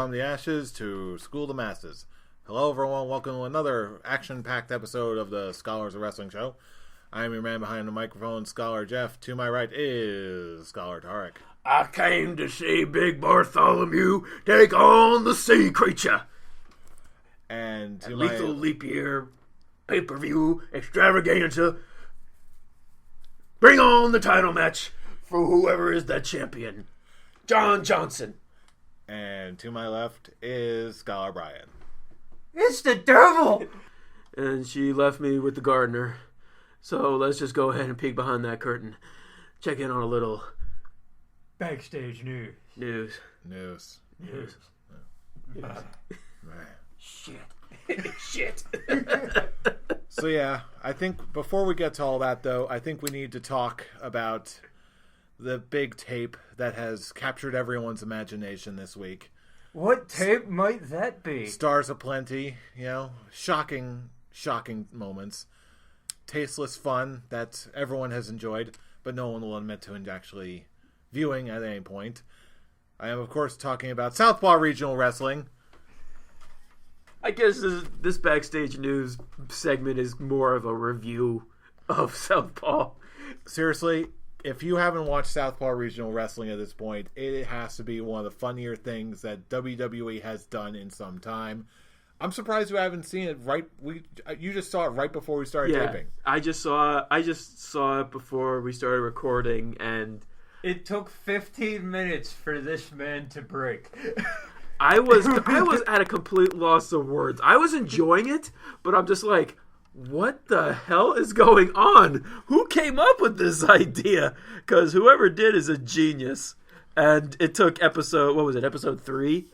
from the ashes to school the masses. Hello, everyone. Welcome to another action-packed episode of the Scholars of Wrestling Show. I am your man behind the microphone, Scholar Jeff. To my right is Scholar Tarek. I came to see Big Bartholomew take on the sea creature. And to Lethal Leap Year pay-per-view extravaganza. Bring on the title match for whoever is the champion. John Johnson. And to my left is Scholar Brian. It's the devil! And she left me with the gardener. So let's just go ahead and peek behind that curtain. Check in on a little Backstage news. Shit. So yeah, I think before we get to all that though, I think we need to talk about the big tape that has captured everyone's imagination this week. What tape might that be? Stars aplenty, shocking moments. Tasteless fun that everyone has enjoyed, but no one will admit to actually viewing at any point. I am, of course, talking about Southpaw Regional Wrestling. I guess this Backstage news segment is more of a review of Southpaw. Seriously, if you haven't watched Southpaw Regional Wrestling at this point, it has to be one of the funnier things that WWE has done in some time. I'm surprised you haven't seen it you just saw it right before we started taping. I just saw it before we started recording, and it took 15 minutes for this man to break. I was at a complete loss of words. I was enjoying it, but I'm just like, what the hell is going on? Who came up with this idea? Because whoever did is a genius. And it took episode 3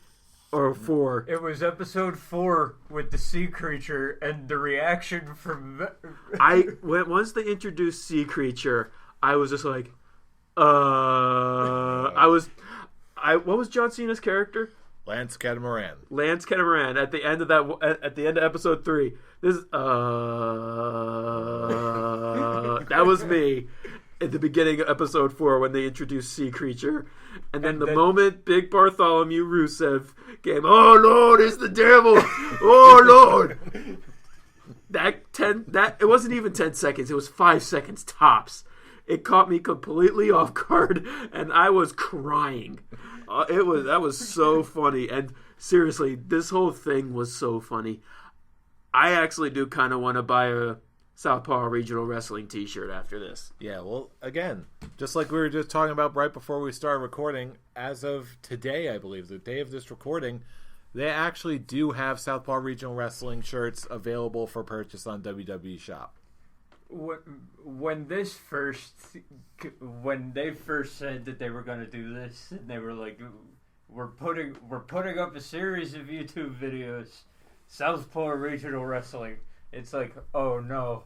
or 4? It was episode 4 with the sea creature and the reaction from... Once they introduced sea creature, I was just like, what was John Cena's character? Lance Catamaran. At the end of episode 3. That was me at the beginning of episode 4 when they introduced Sea Creature. And then the moment Big Bartholomew Rusev came, oh Lord, it's the devil! Oh Lord! It wasn't even 10 seconds, it was 5 seconds tops. It caught me completely off guard, and I was crying. That was so funny, and seriously, this whole thing was so funny. I actually do kind of want to buy a Southpaw Regional Wrestling t-shirt after this. Yeah, well, again, just like we were just talking about right before we started recording, as of today, I believe, the day of this recording, they actually do have Southpaw Regional Wrestling shirts available for purchase on WWE Shop. When they first said that they were going to do this, and they were like, we're putting up a series of YouTube videos, Southpaw Regional Wrestling. It's like, oh no,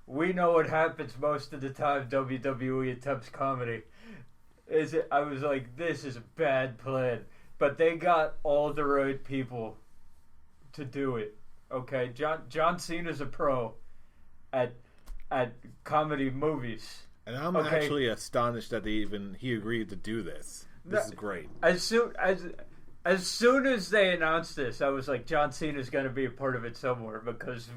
we know what happens most of the time WWE attempts comedy. I was like, this is a bad plan, but they got all the right people to do it. Okay, John Cena's a pro at comedy movies. And I'm actually astonished that he agreed to do this. This is great. As soon as they announced this, I was like, John Cena's going to be a part of it somewhere, because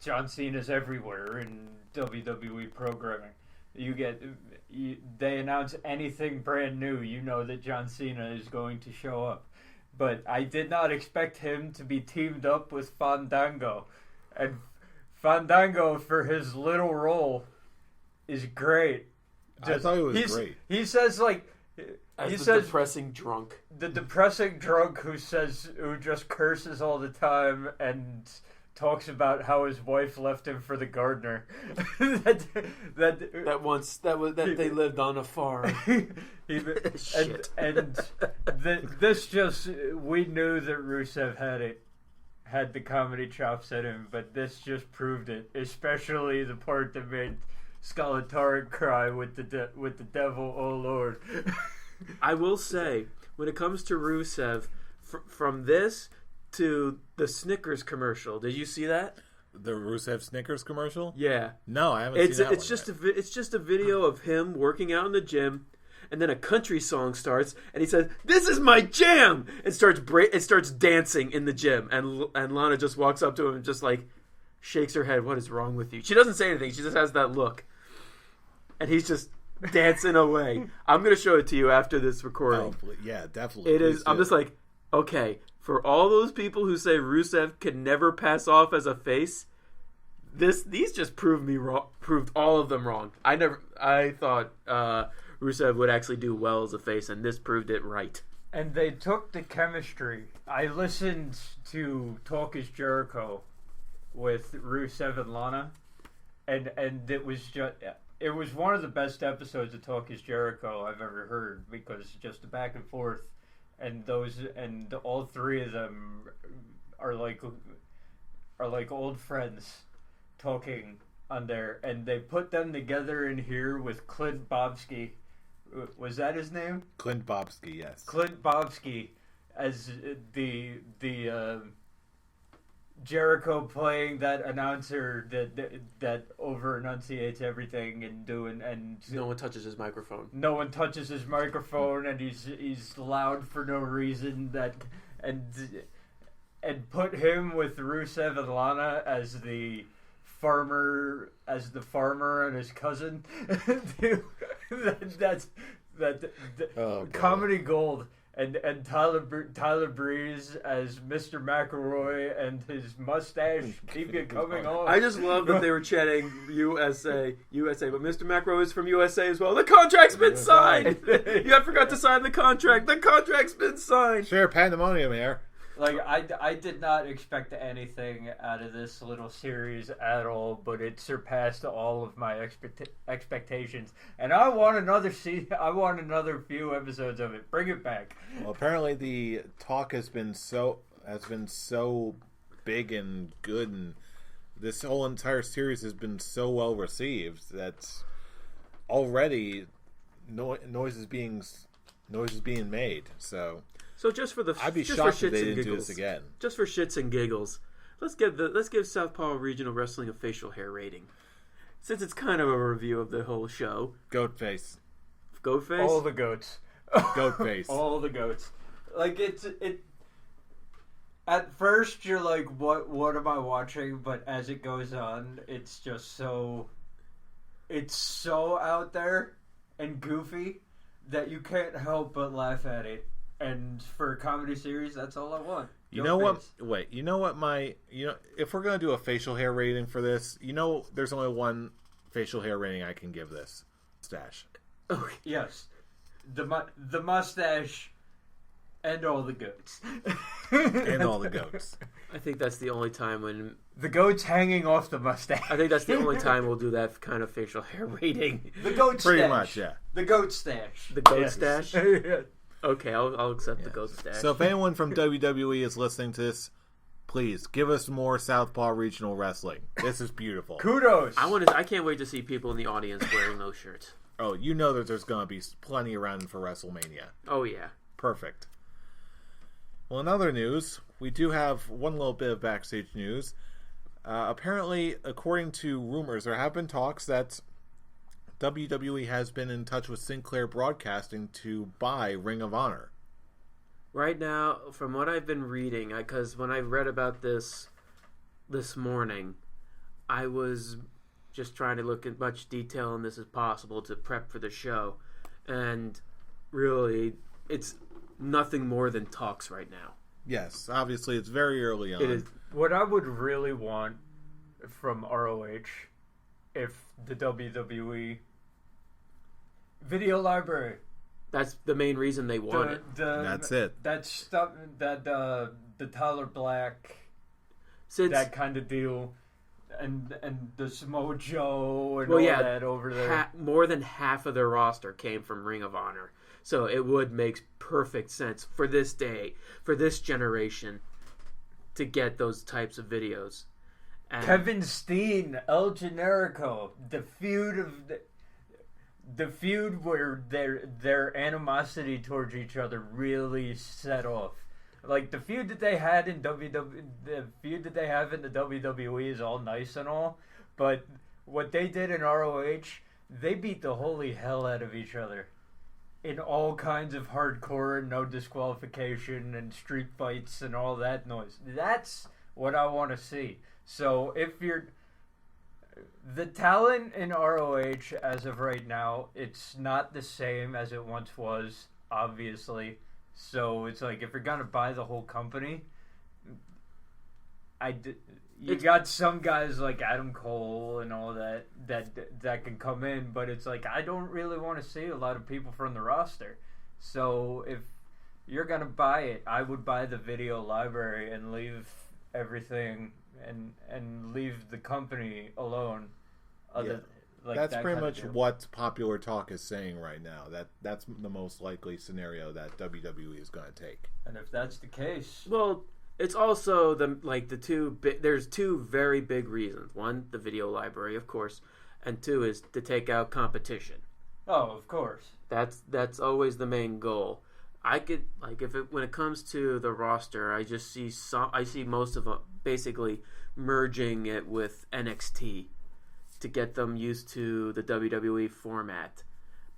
John Cena's everywhere in WWE programming. They announce anything brand new, you know that John Cena is going to show up. But I did not expect him to be teamed up with Fandango. And Fandango, for his little role, is great. I thought it was great. He says, like... depressing drunk. The depressing drunk who just curses all the time and talks about how his wife left him for the gardener. That they lived on a farm. Shit. And this just, we knew that Rusev had the comedy chops in him, but this just proved it. Especially the part that made Skeletor cry with the devil, oh Lord. I will say, when it comes to Rusev, from this to the Snickers commercial, did you see that? The Rusev Snickers commercial? Yeah. No, I haven't seen that It's just a video of him working out in the gym, and then a country song starts, and he says, "This is my jam!" and starts dancing in the gym, and Lana just walks up to him and just like shakes her head. What is wrong with you? She doesn't say anything. She just has that look, and he's just dancing away. I'm gonna show it to you after this recording. Oh, yeah, definitely. It is. I'm just like, okay, for all those people who say Rusev can never pass off as a face, these just proved all of them wrong. I thought Rusev would actually do well as a face, and this proved it right. And they took the chemistry. I listened to Talk is Jericho with Rusev and Lana, and it was one of the best episodes of Talk is Jericho I've ever heard, because just the back and forth, and all three of them are like old friends talking on there, and they put them together in here with Clint Bobsky. Was that his name? Clint Bobsky, yes. Clint Bobsky as the Jericho playing that announcer that over enunciates everything and no one touches his microphone. No one touches his microphone, and he's loud for no reason. And put him with Rusev and Lana as the farmer and his cousin. that's comedy gold. And Tyler Breeze as Mr. McElroy, and his mustache keep it coming on. I just love that they were chanting USA, but Mr. McElroy is from USA as well. The contract's been signed! You forgot to sign the contract. The contract's been signed! Sure, pandemonium here. Like, I did not expect anything out of this little series at all, but it surpassed all of my expectations. And I want another few episodes of it. Bring it back. Well, apparently the talk has been so big and good, and this whole entire series has been so well received that already noise is being made. So just for the I'd be just shocked for if they shits and didn't do giggles, this again. just for shits and giggles, let's give Southpaw Regional Wrestling a facial hair rating, since it's kind of a review of the whole show. Goat face. Goat face. All the goats. Goat face. All the goats. Like it. At first, you're like, "What am I watching?" But as it goes on, it's just it's so out there and goofy that you can't help but laugh at it. And for a comedy series, that's all I want. You know what? Wait. You know what? If we're gonna do a facial hair rating for this, there's only one facial hair rating I can give this: mustache. Oh yes, the mustache and all the goats. And all the goats. I think that's the only time when the goats hanging off the mustache. I think that's the only time we'll do that kind of facial hair rating. The goat stash. Pretty much, yeah. The goat stash. The goat stash. Okay, I'll accept the goat stash. So if anyone from WWE is listening to this, please give us more Southpaw Regional Wrestling. This is beautiful. Kudos. I can't wait to see people in the audience wearing those shirts. Oh, you know that there's going to be plenty around for Wrestlemania. Oh yeah. Perfect. Well, in other news, we do have one little bit of backstage news. Apparently, according to rumors, there have been talks that WWE has been in touch with Sinclair Broadcasting to buy Ring of Honor. Right now, from what I've been reading, because when I read about this morning, I was just trying to look at much detail in this as possible to prep for the show. And really, it's nothing more than talks right now. Yes, obviously it's very early on. It is. What I would really want from ROH, if the WWE video library. That's the main reason they want it. That's it. That stuff, the Tyler Black, that kind of deal, and the Samoa Joe and that over there. More than half of their roster came from Ring of Honor. So it would make perfect sense for this day, for this generation, to get those types of videos. And Kevin Steen, El Generico, the feud where their animosity towards each other really set off. Like the feud that they had in the feud that they have in the WWE is all nice and all, but what they did in ROH, they beat the holy hell out of each other. in all kinds of hardcore and no disqualification and street fights and all that noise. That's what I want to see. So if you're the talent in ROH as of right now, it's not the same as it once was, obviously. So it's like if you're gonna buy the whole company, you got some guys like Adam Cole and all that can come in, but it's like I don't really want to see a lot of people from the roster. So if you're gonna buy it, I would buy the video library and leave everything and leave the company alone. That's pretty much what Popular Talk is saying right now. That's the most likely scenario that WWE is going to take. And if that's the case, well, it's also there's two very big reasons. One, the video library, of course, and two is to take out competition. Oh, of course. That's always the main goal. When it comes to the roster, I see most of it basically merging it with NXT to get them used to the WWE format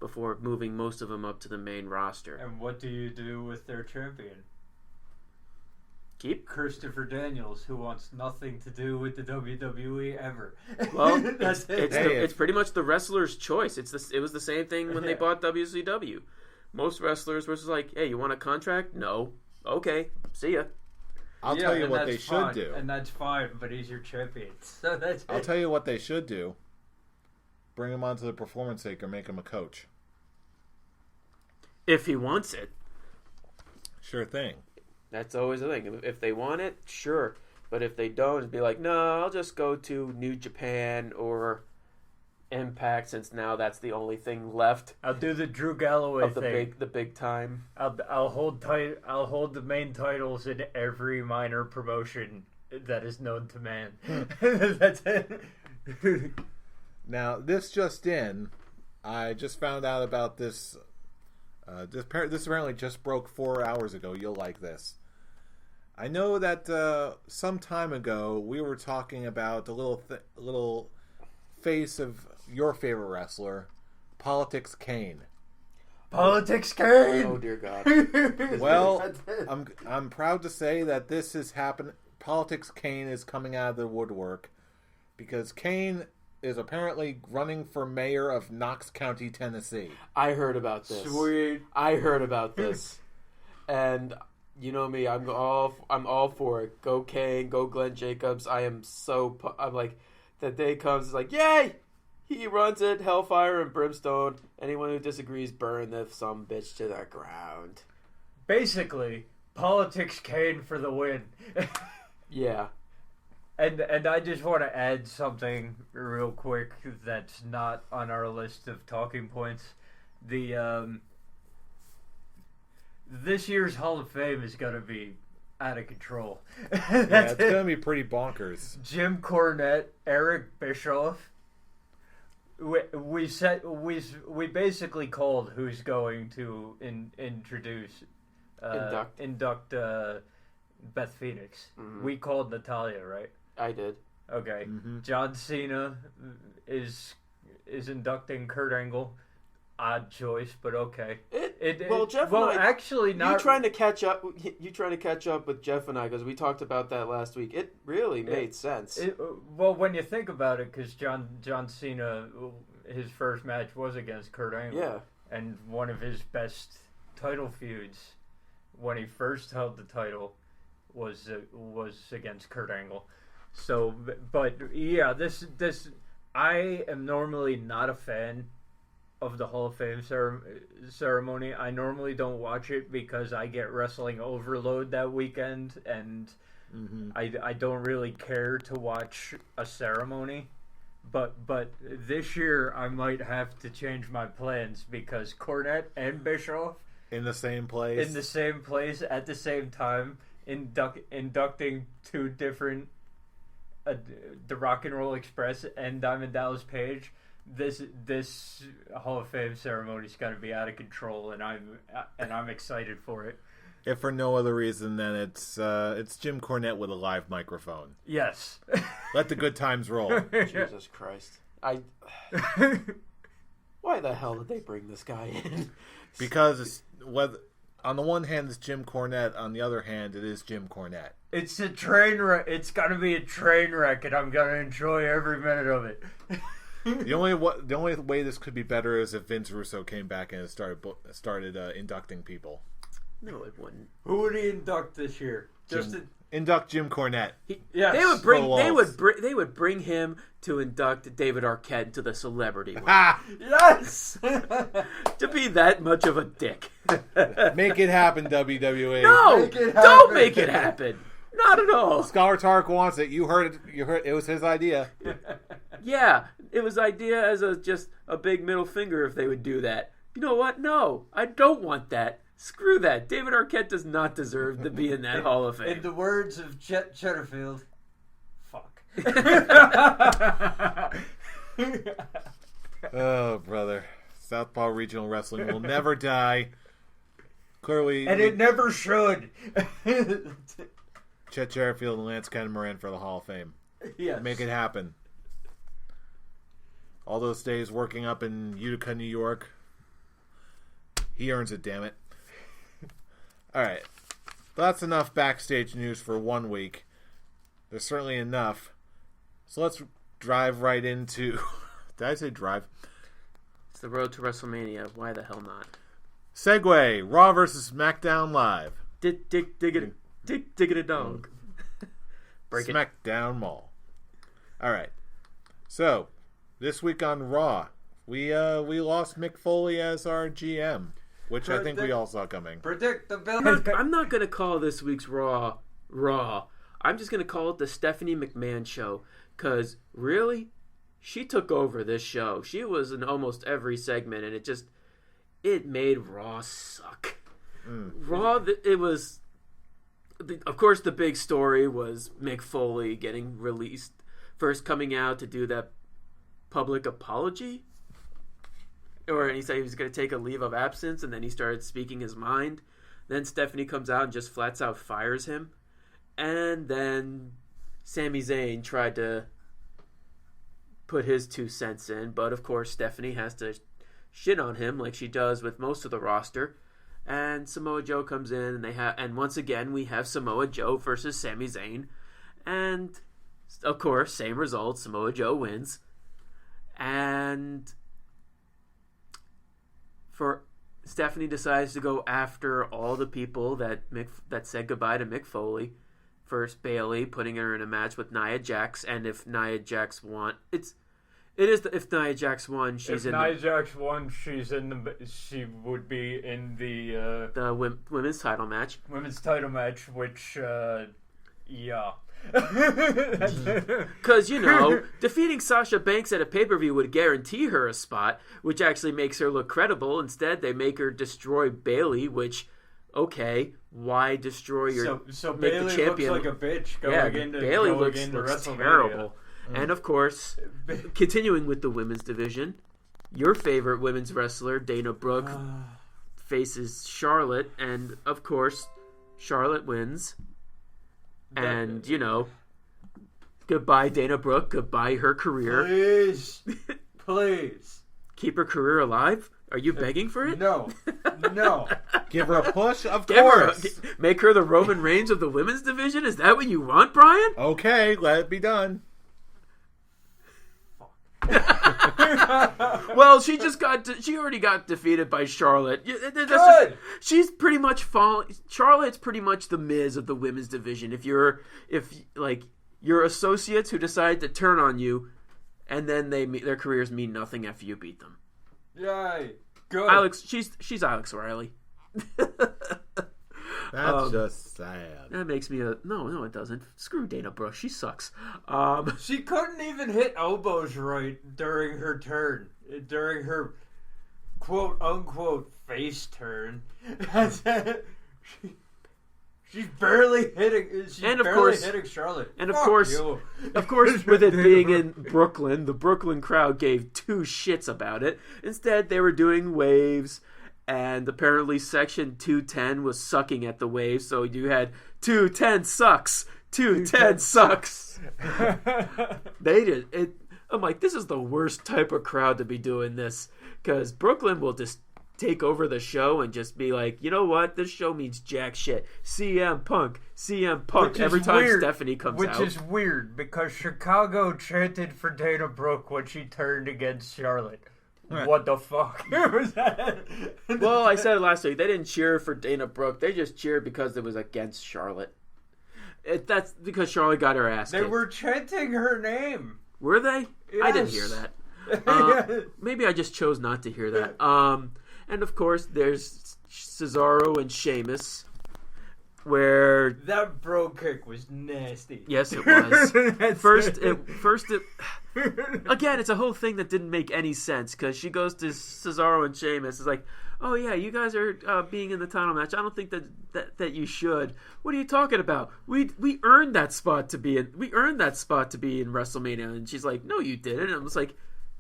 before moving most of them up to the main roster. And what do you do with their champion? Keep Christopher Daniels, who wants nothing to do with the WWE ever. Well, it's pretty much the wrestler's choice. It was the same thing when they bought WCW. Most wrestlers were just like, "Hey, you want a contract? No. Okay, see ya." I'll tell you what they should do. And that's fine, but he's your champion. So I'll tell you what they should do. Bring him onto the Performance Center, make him a coach. If he wants it. Sure thing. That's always the thing. If they want it, sure. But if they don't, it'd be like, no, I'll just go to New Japan or Impact, since now that's the only thing left. I'll do the Drew Galloway thing. The big time. I'll hold the main titles in every minor promotion that is known to man. That's it. Now, this just in, I just found out about this. This apparently just broke 4 hours ago. You'll like this. I know that some time ago we were talking about the little face of your favorite wrestler, Politics Kane. Politics Kane. Oh dear God. Well, I'm proud to say that this has happened. Politics Kane is coming out of the woodwork because Kane is apparently running for mayor of Knox County, Tennessee. I heard about this. Sweet. I heard about this, and you know me, I'm all for it. Go Kane, go Glenn Jacobs. I'm like, the day comes, it's like, yay! He runs it, hellfire and brimstone. Anyone who disagrees, burn the some bitch to the ground. Basically, Politics Kane for the win. Yeah. And I just want to add something real quick that's not on our list of talking points. This year's Hall of Fame is going to be out of control. Yeah, it's going to be pretty bonkers. Jim Cornette, Eric Bischoff. We basically called who's going to induct Beth Phoenix. Mm-hmm. We called Natalia, right? I did. Okay. Mm-hmm. John Cena is inducting Kurt Angle. Odd choice, but okay. Actually, not. You trying to catch up with Jeff and I, because we talked about that last week. It really made sense. Well, when you think about it, because John Cena, his first match was against Kurt Angle. Yeah. And one of his best title feuds when he first held the title was against Kurt Angle. So, but yeah, this I am normally not a fan of the Hall of Fame ceremony. I normally don't watch it because I get wrestling overload that weekend, and I don't really care to watch a ceremony. But this year I might have to change my plans because Cornette and Bischoff in the same place at the same time, inducting two different the Rock and Roll Express and Diamond Dallas Page. This Hall of Fame ceremony is going to be out of control, and I'm excited for it. If for no other reason than it's Jim Cornette with a live microphone. Yes. Let the good times roll. Jesus Christ. Why the hell did they bring this guy in? Because it's, whether, on the one hand, it's Jim Cornette. On the other hand, it is Jim Cornette. It's a train wreck. It's got to be a train wreck, and I'm gonna enjoy every minute of it. The only way this could be better is if Vince Russo came back and started inducting people. No, it wouldn't. Who would he induct this year? Induct Jim Cornette. Yes. They would bring him to induct David Arquette into the celebrity world. Yes. To be that much of a dick. Make it happen, WWE. No, don't make it happen. Not at all. Scholar Tark wants it. You heard it. It was his idea. Yeah, it was idea as just a big middle finger if they would do that. You know what? No, I don't want that. Screw that. David Arquette does not deserve to be in that Hall of Fame. In the words of Chet Cheddarfield, fuck. Oh, brother. Southpaw Regional Wrestling will never die. Clearly. And it never should. Chet Cheddarfield and Lance Catamaran for the Hall of Fame. Yes. Make it happen. All those days working up in Utica, New York. He earns it, damn it. Alright. That's enough backstage news for 1 week. There's certainly enough. So let's drive right into... Did I say drive? It's the road to WrestleMania. Why the hell not? Segway. Raw vs. SmackDown Live. Dig it a dog. Break it. SmackDown Mall. Alright. So, this week on Raw, we lost Mick Foley as our GM. Which I think we all saw coming. Predictability. I'm not going to call this week's Raw. I'm just going to call it the Stephanie McMahon show. Because, really, she took over this show. She was in almost every segment, and it made Raw suck. Raw, it was... Of course, the big story was Mick Foley getting released. First coming out to do that public apology. Or he said he was going to take a leave of absence, and then he started speaking his mind. Then Stephanie comes out and just flats out fires him. And then Sami Zayn tried to put his 2 cents in, but of course Stephanie has to shit on him like she does with most of the roster. And Samoa Joe comes in, and once again we have Samoa Joe versus Sami Zayn. And of course, same result, Samoa Joe wins. And Stephanie decides to go after all the people that said goodbye to Mick Foley. First Bayley, putting her in a match with Nia Jax, and if Nia Jax won, if Nia Jax won, she would be in the women's title match. Women's title match, which yeah. Because, defeating Sasha Banks at a pay-per-view would guarantee her a spot, which actually makes her look credible. Instead, they make her destroy Bayley, which, okay, why destroy your... So make Bayley the champion looks like a bitch Bayley looks WrestleMania. terrible. And, of course, continuing with the women's division, your favorite women's wrestler, Dana Brooke, faces Charlotte, and, of course, Charlotte wins. And, goodbye Dana Brooke, goodbye her career. Please. Keep her career alive? Are you begging for it? No. Give her a push? Of course. Make her the Roman Reigns of the women's division? Is that what you want, Brian? Okay, let it be done. Well, she already got defeated by Charlotte. She's pretty much Charlotte's pretty much the Miz of the women's division. If your associates who decide to turn on you, and then their careers mean nothing after you beat them. Yay! Good. She's Alex Riley. That's just sad. That makes me no, it doesn't. Screw Dana Brooke. She sucks. She couldn't even hit elbows right during her turn. During her quote unquote face turn. She's barely hitting. Hitting Charlotte. And of course, with it being in Brooklyn, the Brooklyn crowd gave 2 shits about it. Instead, they were doing waves. And apparently Section 210 was sucking at the waves, so you had 210 sucks. 210 sucks. They did it. I'm like, this is the worst type of crowd to be doing this, because Brooklyn will just take over the show and just be like, you know what? This show means jack shit. CM Punk every time weird, Stephanie comes out. Which is weird, because Chicago chanted for Dana Brooke when she turned against Charlotte. Right. What the fuck was that? Well, I said it last week. They didn't cheer for Dana Brooke. They just cheered because it was against Charlotte. That's because Charlotte got her ass kicked. They were chanting her name. Were they? Yes. I didn't hear that. Maybe I just chose not to hear that. And of course, there's Cesaro and Sheamus, where that bro kick was nasty. Yes, it was. First, again, it's a whole thing that didn't make any sense, because she goes to Cesaro and Sheamus. It's like, oh yeah, you guys are being in the title match. I don't think that you should. What are you talking about? We earned that spot to be in. We earned that spot to be in WrestleMania. And she's like, no, you didn't. And I was like,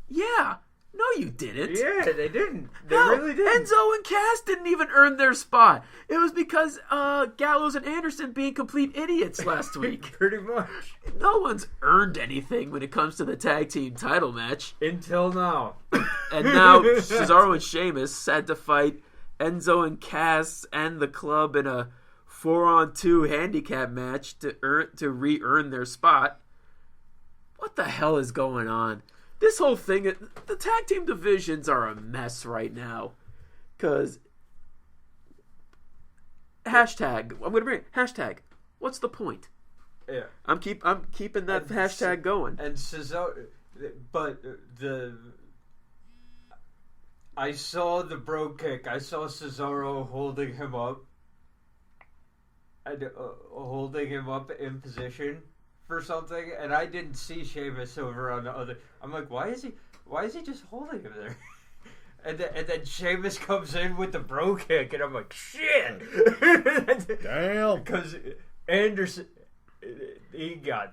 yeah. No, you didn't. Yeah, they didn't. They no, really didn't. Enzo and Cass didn't even earn their spot. It was because Gallows and Anderson being complete idiots last week. Pretty much. No one's earned anything when it comes to the tag team title match. Until now. And now Cesaro and Sheamus had to fight Enzo and Cass and the club in a 4-on-2 handicap match to re-earn their spot. What the hell is going on? This whole thing, the tag team divisions are a mess right now. Because, I'm going to bring hashtag, what's the point? Yeah. I'm keeping that hashtag going. And Cesaro, but I saw the bro kick. I saw Cesaro holding him up. And holding him up in position for something, and I didn't see Sheamus over on the other. I'm like, why is he just holding him there? And then Sheamus comes in with the bro kick, and I'm like, shit! Damn! Because Anderson, he got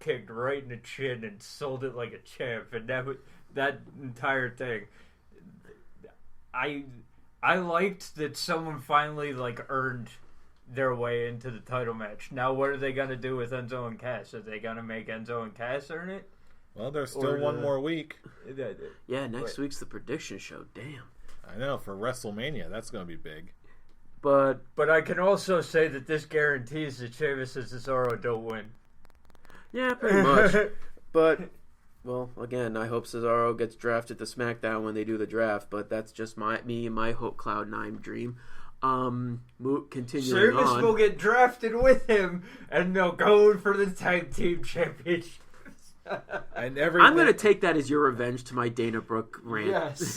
kicked right in the chin and sold it like a champ, and that entire thing. I liked that someone finally earned their way into the title match. Now, what are they going to do with Enzo and Cass? Are they going to make Enzo and Cass earn it? Well, there's still one more week. Yeah, next week's the prediction show. Damn. I know, for WrestleMania, that's going to be big. But I can also say that this guarantees that Sheamus and Cesaro don't win. Yeah, pretty much. But, well, again, I hope Cesaro gets drafted to SmackDown when they do the draft, but that's just my Hope Cloud 9 dream. Continuing Sheamus on, will get drafted with him, and they'll go for the tag team championships. And I'm going to take that as your revenge to my Dana Brooke rant. Yes.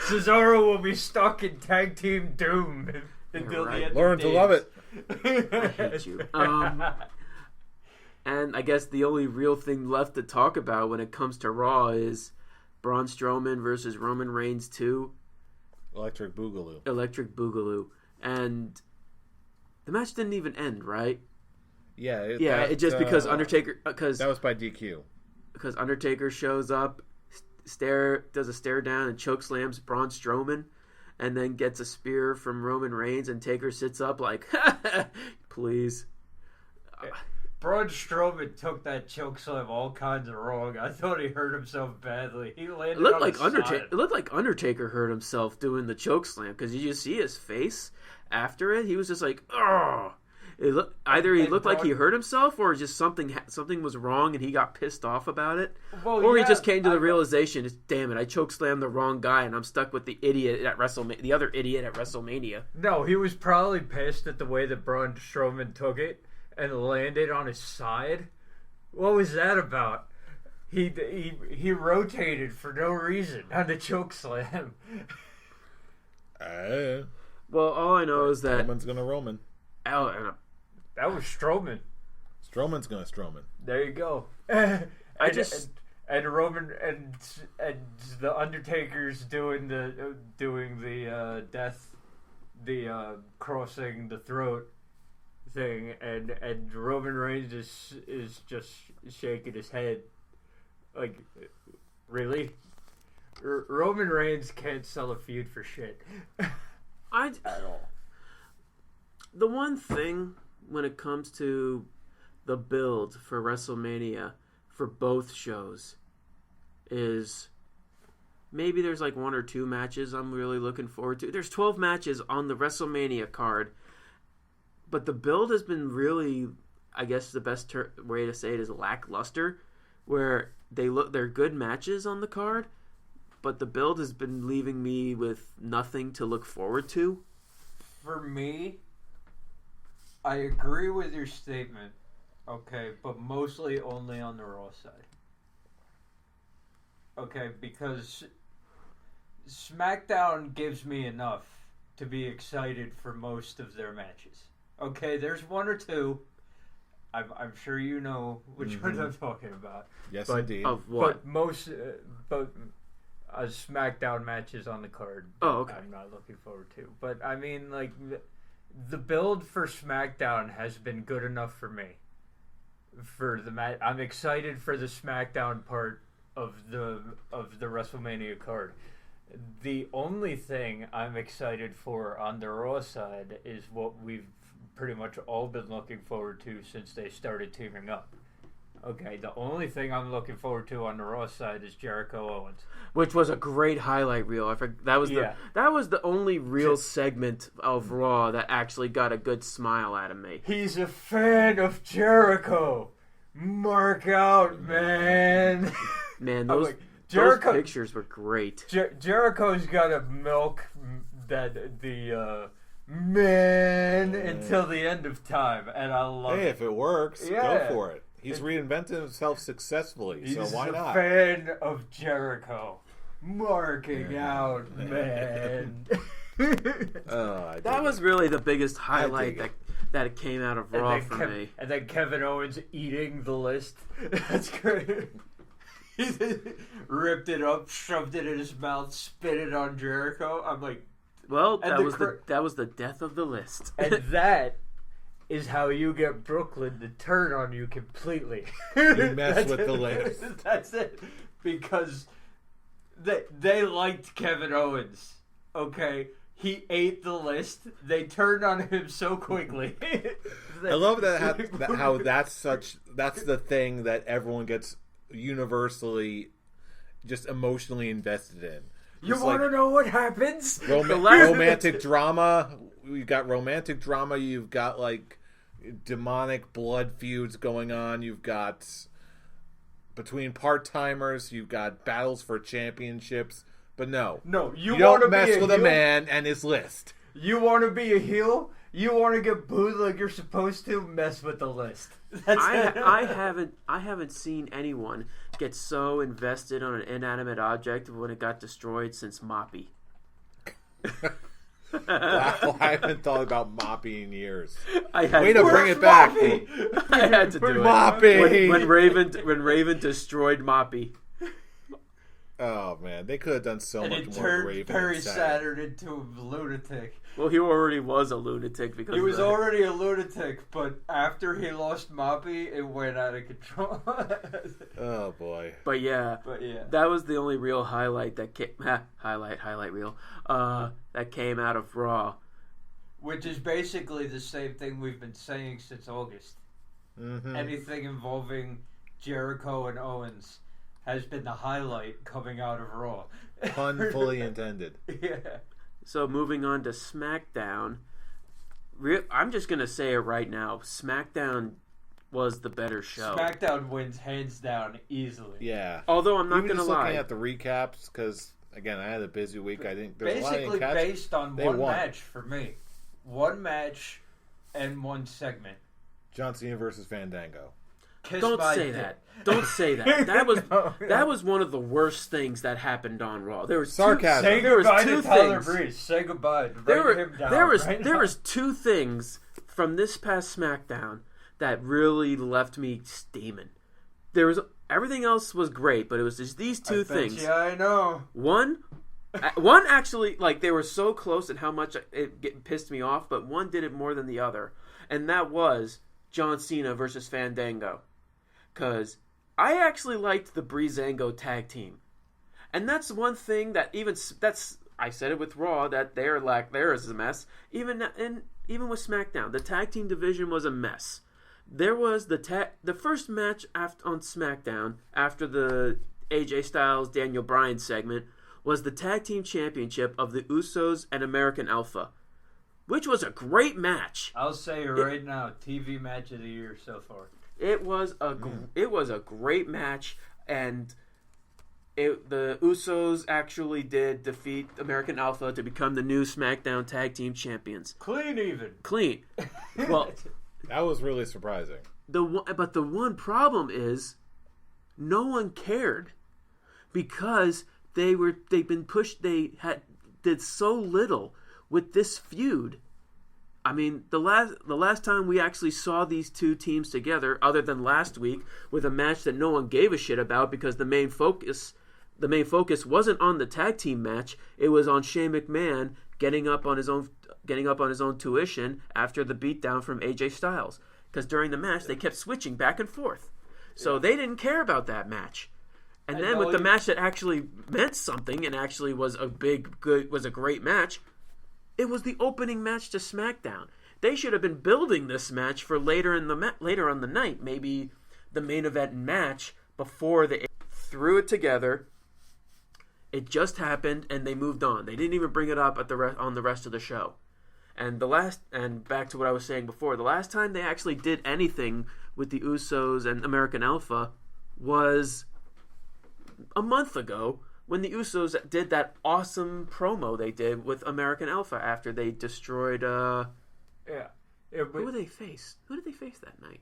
Cesaro will be stuck in tag team doom until the end. Learn to love it. I hate you. And I guess the only real thing left to talk about when it comes to Raw is Braun Strowman versus Roman Reigns 2. Electric Boogaloo. And the match didn't even end, right? Yeah. It just because Undertaker... that was by DQ. Because Undertaker shows up, does a stare down and choke slams Braun Strowman, and then gets a spear from Roman Reigns, and Taker sits up like, please. Braun Strowman took that chokeslam all kinds of wrong. I thought he hurt himself badly. He landed It looked on like his Undertaker. side. It looked like Undertaker hurt himself doing the chokeslam, because you see his face after it. He was just like, oh. Either he looked like he hurt himself, or just something was wrong and he got pissed off about it, or he just came to the realization, damn it, I chokeslammed the wrong guy and I'm stuck with the idiot at WrestleMania, the other idiot at WrestleMania. No, he was probably pissed at the way that Braun Strowman took it and landed on his side. What was that about? He rotated for no reason on the chokeslam. Well, all I know is that Roman's gonna Roman. That was Strowman. Strowman's gonna Strowman. There you go. And Roman and the Undertaker's doing the death, the crossing the throat thing, and Roman Reigns is just shaking his head, like, really? Roman Reigns can't sell a feud for shit. At all. The one thing when it comes to the build for WrestleMania for both shows is maybe there's like 1 or 2 matches I'm really looking forward to. There's 12 matches on the WrestleMania card, but the build has been really, I guess the best way to say it is lackluster, where they're good matches on the card, but the build has been leaving me with nothing to look forward to. For me, I agree with your statement, okay, but mostly only on the Raw side. Okay, because SmackDown gives me enough to be excited for most of their matches. Okay, there's 1 or 2. I'm sure you know which ones I'm talking about. Yes, but, indeed. Of what? But most, SmackDown matches on the card. Oh, okay. I'm not looking forward to. But I mean, like, the build for SmackDown has been good enough for me. For the match, I'm excited for the SmackDown part of the WrestleMania card. The only thing I'm excited for on the Raw side is what we've pretty much all been looking forward to since they started teaming up. Okay, the only thing I'm looking forward to on the Raw side is Jericho Owens, which was a great highlight reel. That was the only real segment of Raw that actually got a good smile out of me. He's a fan of Jericho. Mark out, man. Man, those pictures were great. Jericho's got to milk the man until the end of time, and I love it. Hey, if it works, go for it. He's reinvented himself successfully, so why not? He's a fan of Jericho. Marking out, man. That was really the biggest highlight that came out of Raw for me. And then Kevin Owens eating the list. That's great. He ripped it up, shoved it in his mouth, spit it on Jericho. I'm like, well, that was the death of the list. And that is how you get Brooklyn to turn on you completely. You mess with the list. That's it. Because they liked Kevin Owens. Okay? He ate the list. They turned on him so quickly. I love how that's the thing that everyone gets universally just emotionally invested in. You want to know what happens? Romantic drama. You've got romantic drama. You've got like demonic blood feuds going on. You've got between part-timers. You've got battles for championships. But no, you don't mess with a man and his list. You want to be a heel? You want to get booed like you're supposed to? Mess with the list. I haven't seen anyone get so invested on an inanimate object when it got destroyed since Moppy. Wow, I haven't thought about Moppy in years. Way to bring it back. I had to do Moppy. When Raven destroyed Moppy. Oh man, they could have done so much more. And it turned Perry Saturn into a lunatic. Well, he already was a lunatic because he was already a lunatic, but after he lost Moppy, it went out of control. Oh boy! But yeah, that was the only real highlight that came highlight reel that came out of Raw, which is basically the same thing we've been saying since August. Mm-hmm. Anything involving Jericho and Owens has been the highlight coming out of Raw. Pun fully intended. Yeah. So moving on to SmackDown, I'm just going to say it right now. SmackDown was the better show. SmackDown wins hands down easily. Yeah. Although I'm not going to lie. Looking at the recaps, because, again, I had a busy week. I think there's basically a lot of based on one match for me. One match and one segment. John Cena versus Fandango. Don't say that. Don't say that. That was one of the worst things that happened on Raw. There was sarcasm. Say goodbye to Tyler Breeze. Say goodbye. There was two things from this past SmackDown that really left me steaming. Everything else was great, but it was just these two things. Yeah, I know. One actually, like, they were so close at how much it pissed me off, but one did it more than the other, and that was John Cena versus Fandango. Because I actually liked the Breezango tag team. And that's one thing that I said it with Raw, that there is a mess. Even with SmackDown, the tag team division was a mess. there was the first match on SmackDown after the AJ Styles Daniel Bryan segment was the Tag Team Championship of the Usos and American Alpha, which was a great match. I'll say right now, TV match of the year so far. It was a great match, and the Usos actually did defeat American Alpha to become the new SmackDown Tag Team Champions. Clean. Well, that was really surprising. But the one problem is, no one cared because they've been pushed. Did so little with this feud. I mean, the last time we actually saw these two teams together, other than last week, with a match that no one gave a shit about because the main focus wasn't on the tag team match. It was on Shane McMahon getting up on his own tuition after the beatdown from AJ Styles. Because during the match they kept switching back and forth, so they didn't care about that match. And then with the match that actually meant something and actually was a great match, it was the opening match to SmackDown. They should have been building this match for later on the night, maybe the main event match before they threw it together. It just happened, and they moved on. They didn't even bring it up on the rest of the show. And back to what I was saying before, the last time they actually did anything with the Usos and American Alpha was a month ago when the Usos did that awesome promo they did with American Alpha after they destroyed. Who did they face? Who did they face that night?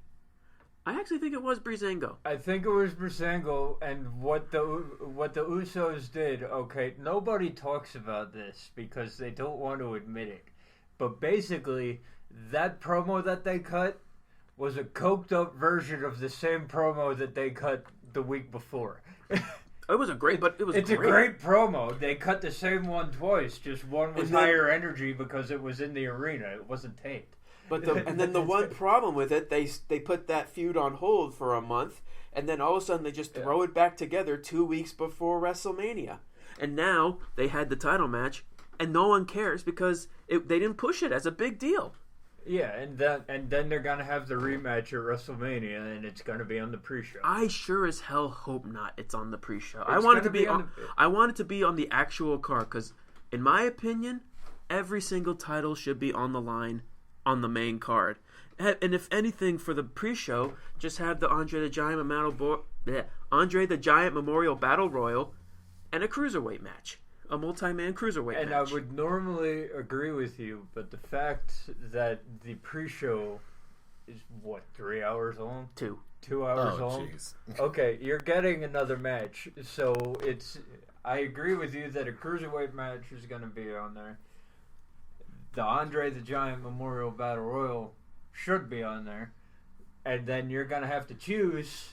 I actually think it was Breezango. I think it was Breezango, and what the Usos did. Okay, nobody talks about this because they don't want to admit it. But basically, that promo that they cut was a coked up version of the same promo that they cut the week before. It's a great promo. They cut the same one twice. Just one was higher energy because it was in the arena. It wasn't taped. And then the one problem with it, they put that feud on hold for a month, and then all of a sudden they just throw it back together 2 weeks before WrestleMania. And now they had the title match, and no one cares because they didn't push it as a big deal. Yeah, and then they're gonna have the rematch at WrestleMania, and it's gonna be on the pre-show. I sure as hell hope not. It's on the pre-show. I want it to be on the actual card because, in my opinion, every single title should be on the line on the main card. And if anything, for the pre-show, just have the Andre the Giant Memorial Battle Royal and a cruiserweight match. A multi-man cruiserweight match. And I would normally agree with you, but the fact that the pre-show is, 3 hours long? 2 hours long? Geez. Okay, you're getting another match. So I agree with you that a cruiserweight match is going to be on there. The Andre the Giant Memorial Battle Royal should be on there. And then you're going to have to choose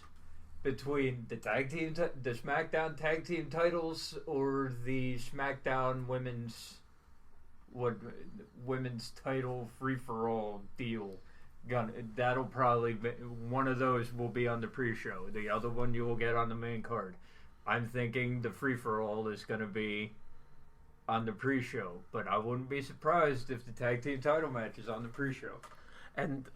between the SmackDown tag team titles or the SmackDown women's title free-for-all deal. That'll probably be, one of those will be on the pre-show. The other one you will get on the main card. I'm thinking the free-for-all is going to be on the pre-show, but I wouldn't be surprised if the tag team title match is on the pre-show. And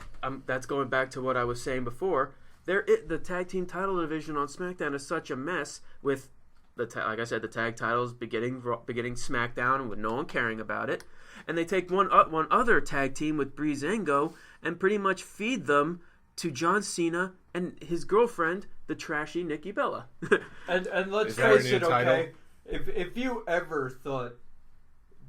that's going back to what I was saying before. The tag team title division on SmackDown is such a mess with like I said, the tag titles beginning SmackDown with no one caring about it, and they take one other tag team with Breezango and pretty much feed them to John Cena and his girlfriend, the trashy Nikki Bella. and let's face it, okay, if you ever thought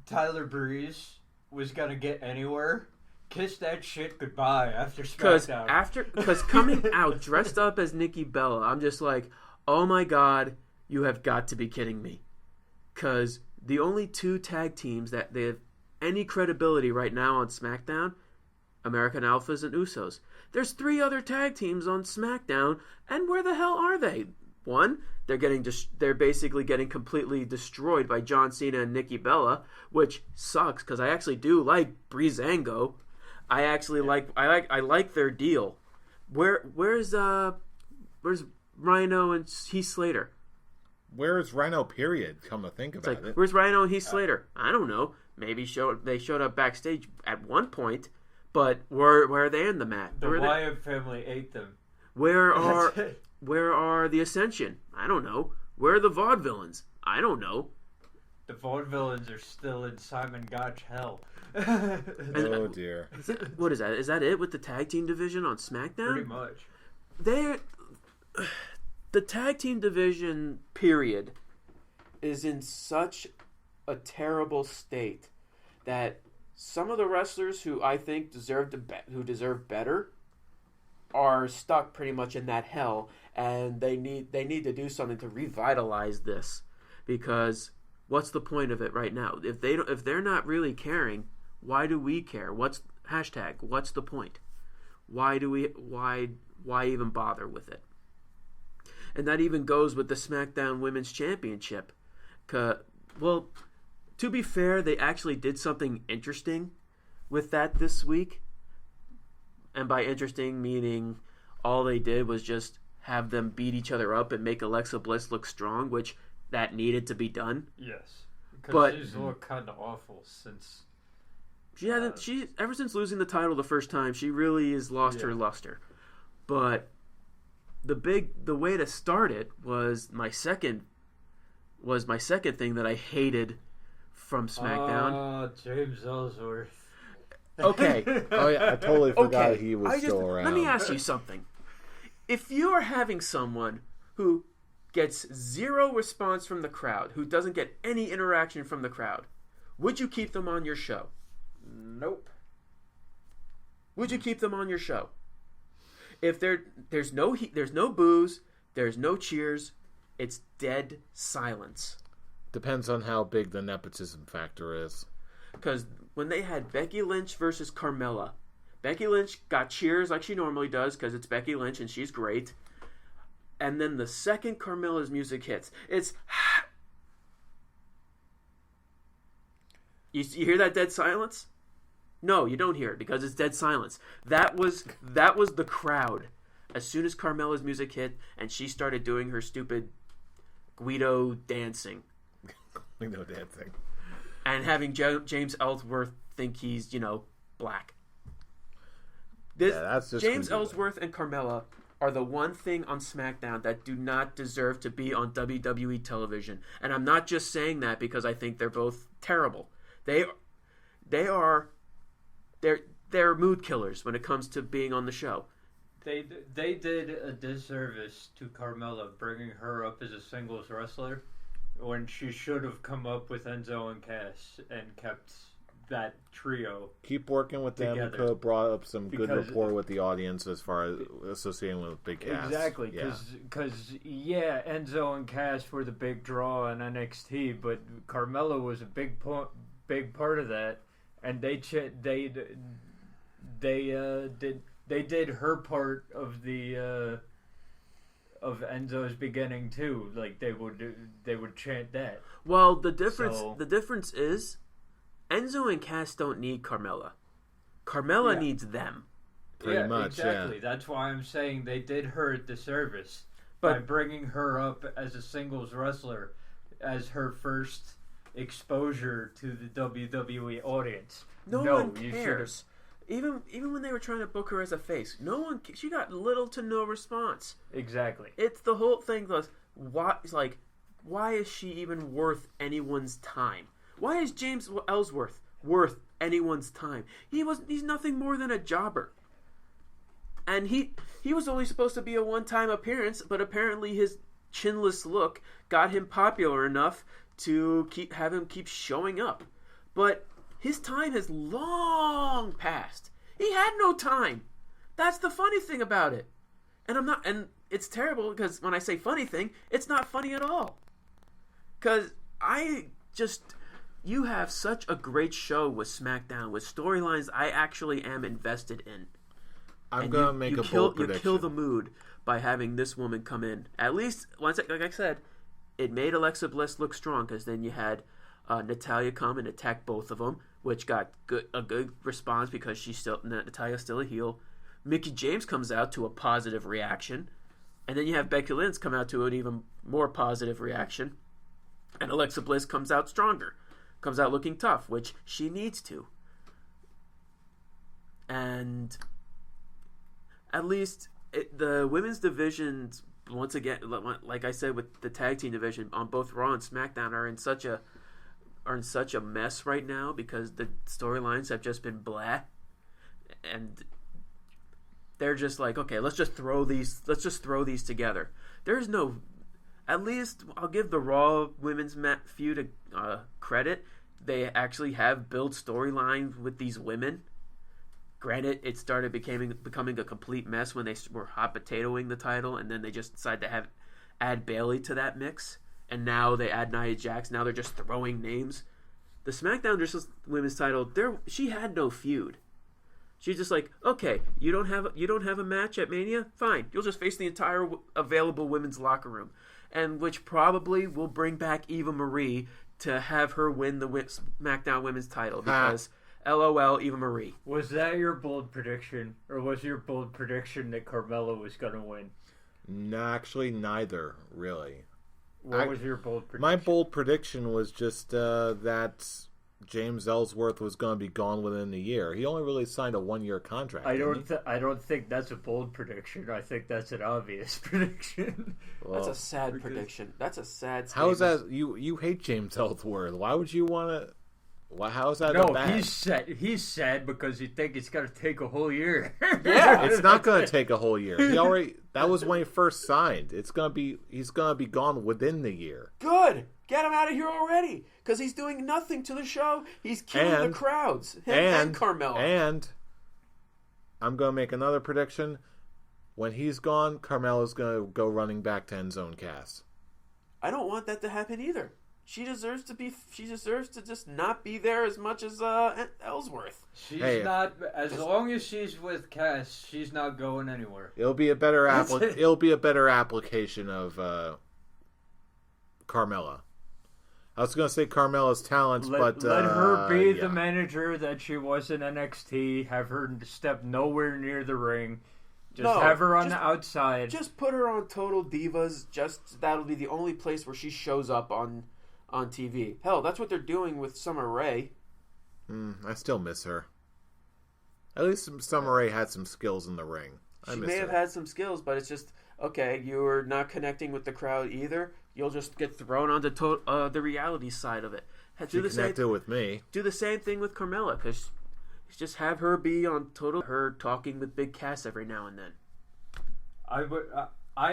Tyler Breeze was gonna get anywhere, kiss that shit goodbye after SmackDown. Because coming out dressed up as Nikki Bella, I'm just like, oh my god, you have got to be kidding me. Because the only two tag teams that they have any credibility right now on SmackDown, American Alphas and Usos. There's 3 other tag teams on SmackDown, and where the hell are they? One, they're basically getting completely destroyed by John Cena and Nikki Bella, which sucks because I actually do like Breezango. I like their deal. Where's Rhino and Heath Slater? Where is Rhino? Period. Come to think about it, where's Rhino and Heath Slater? I don't know. Maybe they showed up backstage at one point, But where are they in the match? The Wyatt family ate them. Where are the Ascension? I don't know. Where are the Vaudevillains? I don't know. The Vaudevillains are still in Simon Gotch hell. Oh dear. What is that? Is that it with the tag team division on SmackDown? Pretty much. The tag team division period is in such a terrible state that some of the wrestlers who I think deserve better are stuck pretty much in that hell, and they need to do something to revitalize this, because what's the point of it right now? If they're not really caring, why do we care? What's the point? Why even bother with it? And that even goes with the SmackDown Women's Championship. Well, to be fair, they actually did something interesting with that this week. And by interesting, meaning all they did was just have them beat each other up and make Alexa Bliss look strong, which that needed to be done. Yes. Because she's looked kind of awful since... ever since losing the title the first time, she really has lost her luster. But the way to start it was my second thing that I hated from SmackDown. James Ellsworth. Okay. Oh yeah, I totally forgot he was still around. Let me ask you something. If you are having someone who gets zero response from the crowd, who doesn't get any interaction from the crowd, would you keep them on your show? Nope. Would you keep them on your show? If there's no boos, there's no cheers, it's dead silence. Depends on how big the nepotism factor is. Because when they had Becky Lynch versus Carmella, Becky Lynch got cheers like she normally does because it's Becky Lynch and she's great. And then the second Carmella's music hits, it's... You hear that dead silence? No, you don't hear it because it's dead silence. That was the crowd. As soon as Carmella's music hit and she started doing her stupid Guido dancing. Guido dancing. And having James Ellsworth think he's, black. That's just James Ellsworth and Carmella are the one thing on SmackDown that do not deserve to be on WWE television. And I'm not just saying that because I think they're both terrible. They're mood killers when it comes to being on the show. They did a disservice to Carmella bringing her up as a singles wrestler when she should have come up with Enzo and Cass and kept that trio. Keep working with them. Together. Could have brought up some good rapport with the audience as far as associating with Big Cass. Exactly, because Enzo and Cass were the big draw in NXT, but Carmella was a big part of that, and they did her part of the of Enzo's beginning too. Like they would chant that. Well, the difference is Enzo and Cass don't need Carmella. Carmella needs them. Pretty much, exactly. That's why I'm saying they did her a disservice by bringing her up as a singles wrestler as her first exposure to the WWE audience. No one cares. Even when they were trying to book her as a face, she got little to no response. Exactly. It's the whole thing was why is she even worth anyone's time? Why is James Ellsworth worth anyone's time? He's nothing more than a jobber. And he was only supposed to be a one-time appearance, but apparently his chinless look got him popular enough to have him keep showing up. But his time has long passed. He had no time. That's the funny thing about it. And it's terrible because when I say funny thing, it's not funny at all. Because you have such a great show with SmackDown, with storylines I actually am invested in. I'm going to make a bold prediction. You kill the mood by having this woman come in. At least, like I said, it made Alexa Bliss look strong because then you had Natalya come and attack both of them, which got a good response because Natalya's still a heel. Mickie James comes out to a positive reaction, and then you have Becky Lynch come out to an even more positive reaction, and Alexa Bliss comes out stronger, comes out looking tough, which she needs to. And at least the women's divisions, once again, like I said with the tag team division on both Raw and SmackDown, are in such a mess right now because the storylines have just been blah, and they're just like, okay, let's just throw these together. There's no, at least I'll give the Raw women's feud credit. They actually have built storylines with these women. Granted, it started becoming a complete mess when they were hot potatoing the title, and then they just decided to add Bayley to that mix, and now they add Nia Jax. Now they're just throwing names. The SmackDown women's title, she had no feud. She's just like, okay, you don't have a match at Mania? Fine, you'll just face the entire available women's locker room, and which probably will bring back Eva Marie to have her win the SmackDown women's title because. LOL, Eva Marie. Was that your bold prediction, or was your bold prediction that Carmella was going to win? No, actually, neither, really. What was your bold prediction? My bold prediction was just that James Ellsworth was going to be gone within a year. He only really signed a 1-year contract. I don't think that's a bold prediction. I think that's an obvious prediction. Well, that's a sad prediction. That's a sad statement. How is that? You hate James Ellsworth. Why would you want to... Well, how's that? No, he's sad because he thinks it's going to take a whole year. Yeah, it's not going to take a whole year. That was when he first signed. He's going to be gone within the year. Good. Get him out of here already because he's doing nothing to the show. He's killing the crowds. Him and Carmella. And I'm going to make another prediction. When he's gone, Carmella's going to go running back to End Zone Cass. I don't want that to happen either. She deserves to just not be there as much as Ellsworth. She's not, as long as she's with Cass, she's not going anywhere. It'll be a better application of Carmella. I was going to say Carmella's talents, but let her be the manager that she was in NXT. Have her step nowhere near the ring. Have her on the outside. Just put her on Total Divas. That'll be the only place where she shows up on TV. Hell, that's what they're doing with Summer Rae. I still miss her. At least Summer Rae had some skills in the ring. She may have had some skills, but it's just, okay, you're not connecting with the crowd either. You'll just get thrown onto the reality side of it. She connected with me. Do the same thing with Carmella, because just have her be on Total, her talking with Big Cass every now and then. I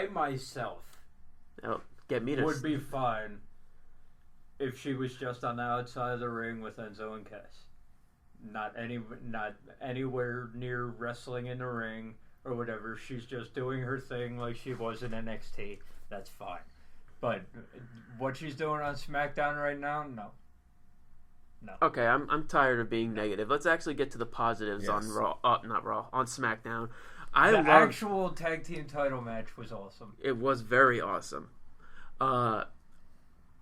myself would be fine if she was just on the outside of the ring with Enzo and Cass. Not anywhere near wrestling in the ring or whatever. She's just doing her thing like she was in NXT. That's fine. But what she's doing on SmackDown right now, no. Okay, I'm tired of being negative. Let's actually get to the positives on Raw. Not Raw, on SmackDown. The actual tag team title match was awesome. It was very awesome.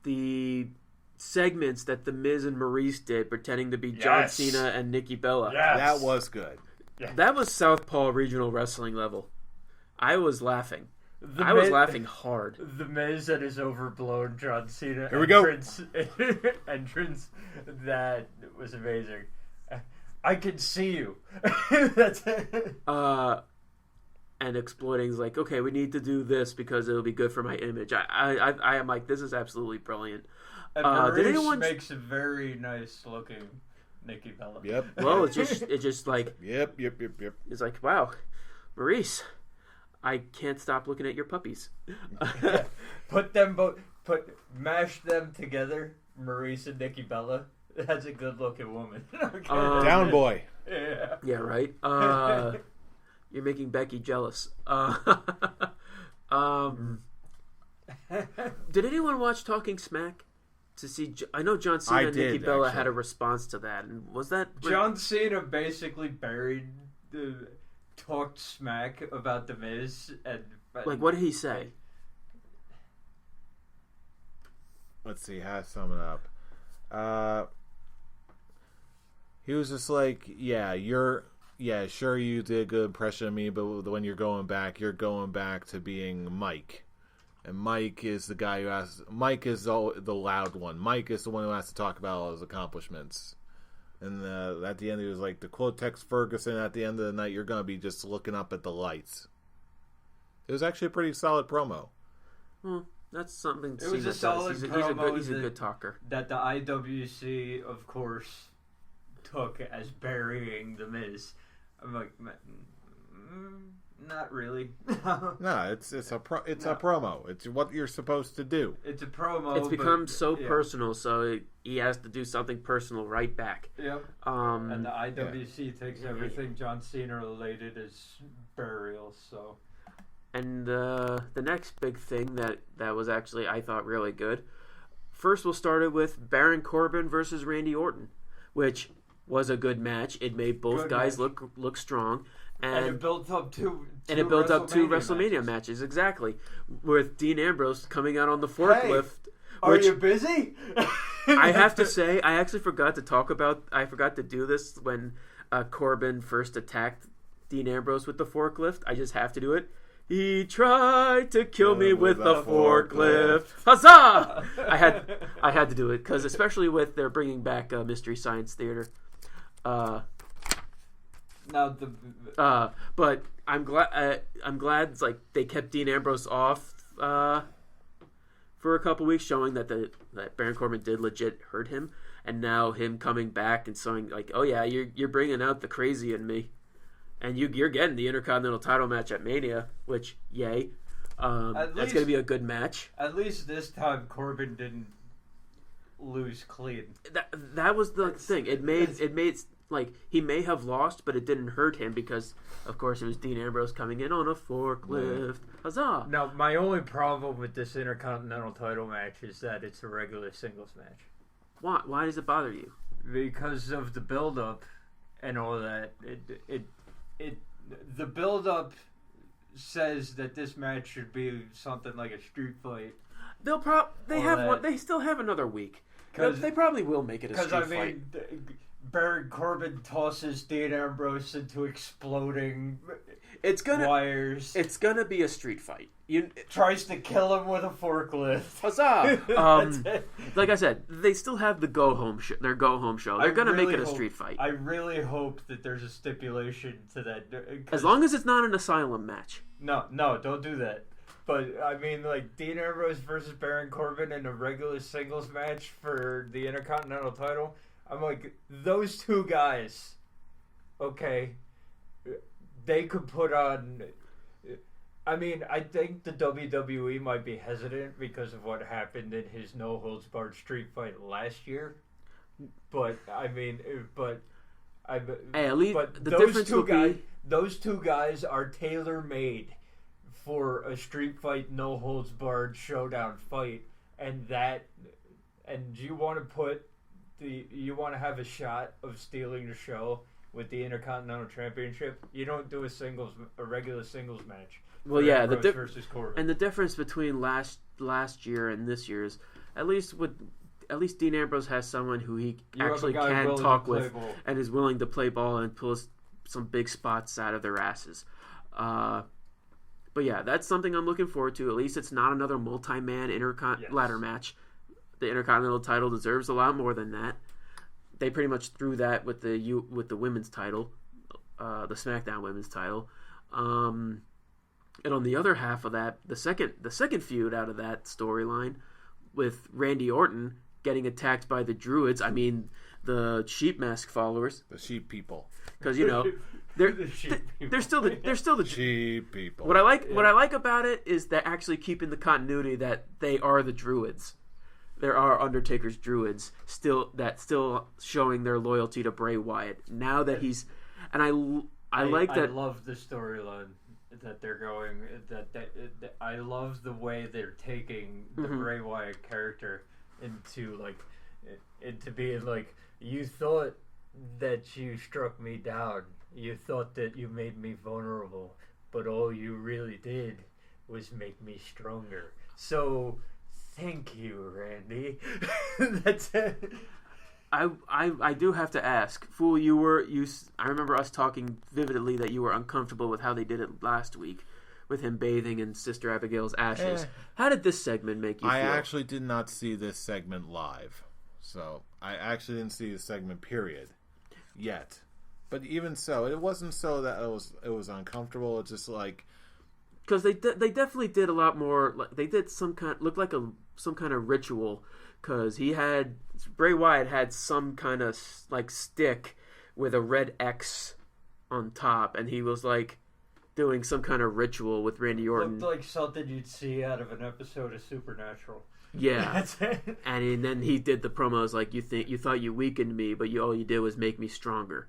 The segments that The Miz and Maurice did pretending to be John Cena and Nikki Bella. Yes. That was good. Yeah. That was Southpaw Regional Wrestling level. I was laughing. I was laughing hard. The Miz and his overblown John Cena Here we go. entrance, that was amazing. I can see you. That's it. And exploiting's like, okay, we need to do this because it'll be good for my image. I am like, this is absolutely brilliant. And Maurice makes a very nice looking Nikki Bella. Yep. Well, it's just like Yep. It's like, wow, Maurice, I can't stop looking at your puppies. Mash them together, Maurice and Nikki Bella. That's a good looking woman. Down boy. Yeah, right. You're making Becky jealous. Did anyone watch Talking Smack? To see, I know John Cena and Nikki Bella had a response to that, and was that John Cena basically talked smack about The Miz, and like, what did he say? Let's see how to sum it up. He was just like, sure, you did a good impression of me, but when you're going back to being Mike. And Mike is the guy Mike is the loud one. Mike is the one who has to talk about all his accomplishments. And at the end, he was like, to quote Tex Ferguson, at the end of the night, you're going to be just looking up at the lights. It was actually a pretty solid promo. Well, that's something It was a solid promo. He's a good talker. That the IWC, of course, took as burying The Miz. I'm like, not really. No, it's a promo. It's what you're supposed to do. It's a promo. It's become personal, so he has to do something personal right back. Yep. And the IWC takes everything John Cena related as burial. So. And the next big thing that was actually, I thought, really good. First, we'll start it with Baron Corbin versus Randy Orton, which was a good match. It made both guys look strong. And it built up two WrestleMania matches. Exactly. With Dean Ambrose coming out on the forklift. Hey, are you busy? I have to say, I actually forgot to do this when Corbin first attacked Dean Ambrose with the forklift. I just have to do it. He tried to kill me with a forklift. Huzzah! I had to do it because, especially with they're bringing back Mystery Science Theater. But I'm glad it's like they kept Dean Ambrose off for a couple weeks, showing that Baron Corbin did legit hurt him, and now him coming back and showing like, oh yeah, you're bringing out the crazy in me. And you're getting the Intercontinental title match at Mania, which, yay. That's going to be a good match. At least this time, Corbin didn't lose clean. That was the thing. It made like, he may have lost, but it didn't hurt him because, of course, it was Dean Ambrose coming in on a forklift. Huzzah! Now, my only problem with this Intercontinental title match is that it's a regular singles match. Why does it bother you? Because of the build-up and all that. The build-up says that this match should be something like a street fight. They still have another week. They probably will make it a street fight. Baron Corbin tosses Dean Ambrose into exploding wires. It's gonna be a street fight. Tries to kill him with a forklift. Huzzah! Like I said, they still have the their go home show. They're gonna make it a street fight. I really hope that there's a stipulation to that. As long as it's not an asylum match. No, don't do that. But I mean, like Dean Ambrose versus Baron Corbin in a regular singles match for the Intercontinental title. I'm like, those two guys, okay, they could put on. I mean, I think the WWE might be hesitant because of what happened in his no-holds-barred street fight last year. But I mean, at least the difference will be those two guys are tailor-made for a street fight, no-holds-barred showdown fight, and you want to have a shot of stealing the show with the Intercontinental Championship. You don't do a regular singles match. Well, yeah, versus Corbin. And the difference between last year and this year is at least Dean Ambrose has someone who he actually can talk with and is willing to play ball and pull some big spots out of their asses. But yeah, that's something I'm looking forward to. At least it's not another multi-man ladder match. The Intercontinental title deserves a lot more than that. They pretty much threw that with the women's title, the SmackDown women's title. And on the other half of that, the second feud out of that storyline with Randy Orton getting attacked by the Druids. I mean, the sheep mask followers, the sheep people, because they're still the sheep people. What I like about it is that actually keeping the continuity that they are the Druids. There are Undertaker's Druids still showing their loyalty to Bray Wyatt. Now that he's, and I love the storyline that they're going. I love the way they're taking the Bray Wyatt character into being like, you thought that you struck me down. You thought that you made me vulnerable, but all you really did was make me stronger. So, thank you, Randy. That's it. I do have to ask, Fool, I remember us talking vividly that you were uncomfortable with how they did it last week with him bathing in Sister Abigail's ashes. How did this segment make you feel? I actually did not see this segment live. So, I actually didn't see the segment, period. yet. But even so, it wasn't so that it was uncomfortable. It's just like, because they definitely did a lot more. Like they did some kind of ritual, because Bray Wyatt had some kind of like stick with a red X on top, and he was like doing some kind of ritual with Randy Orton. Looked like something you'd see out of an episode of Supernatural. Yeah, and then he did the promos like, you thought you weakened me, but all you did was make me stronger.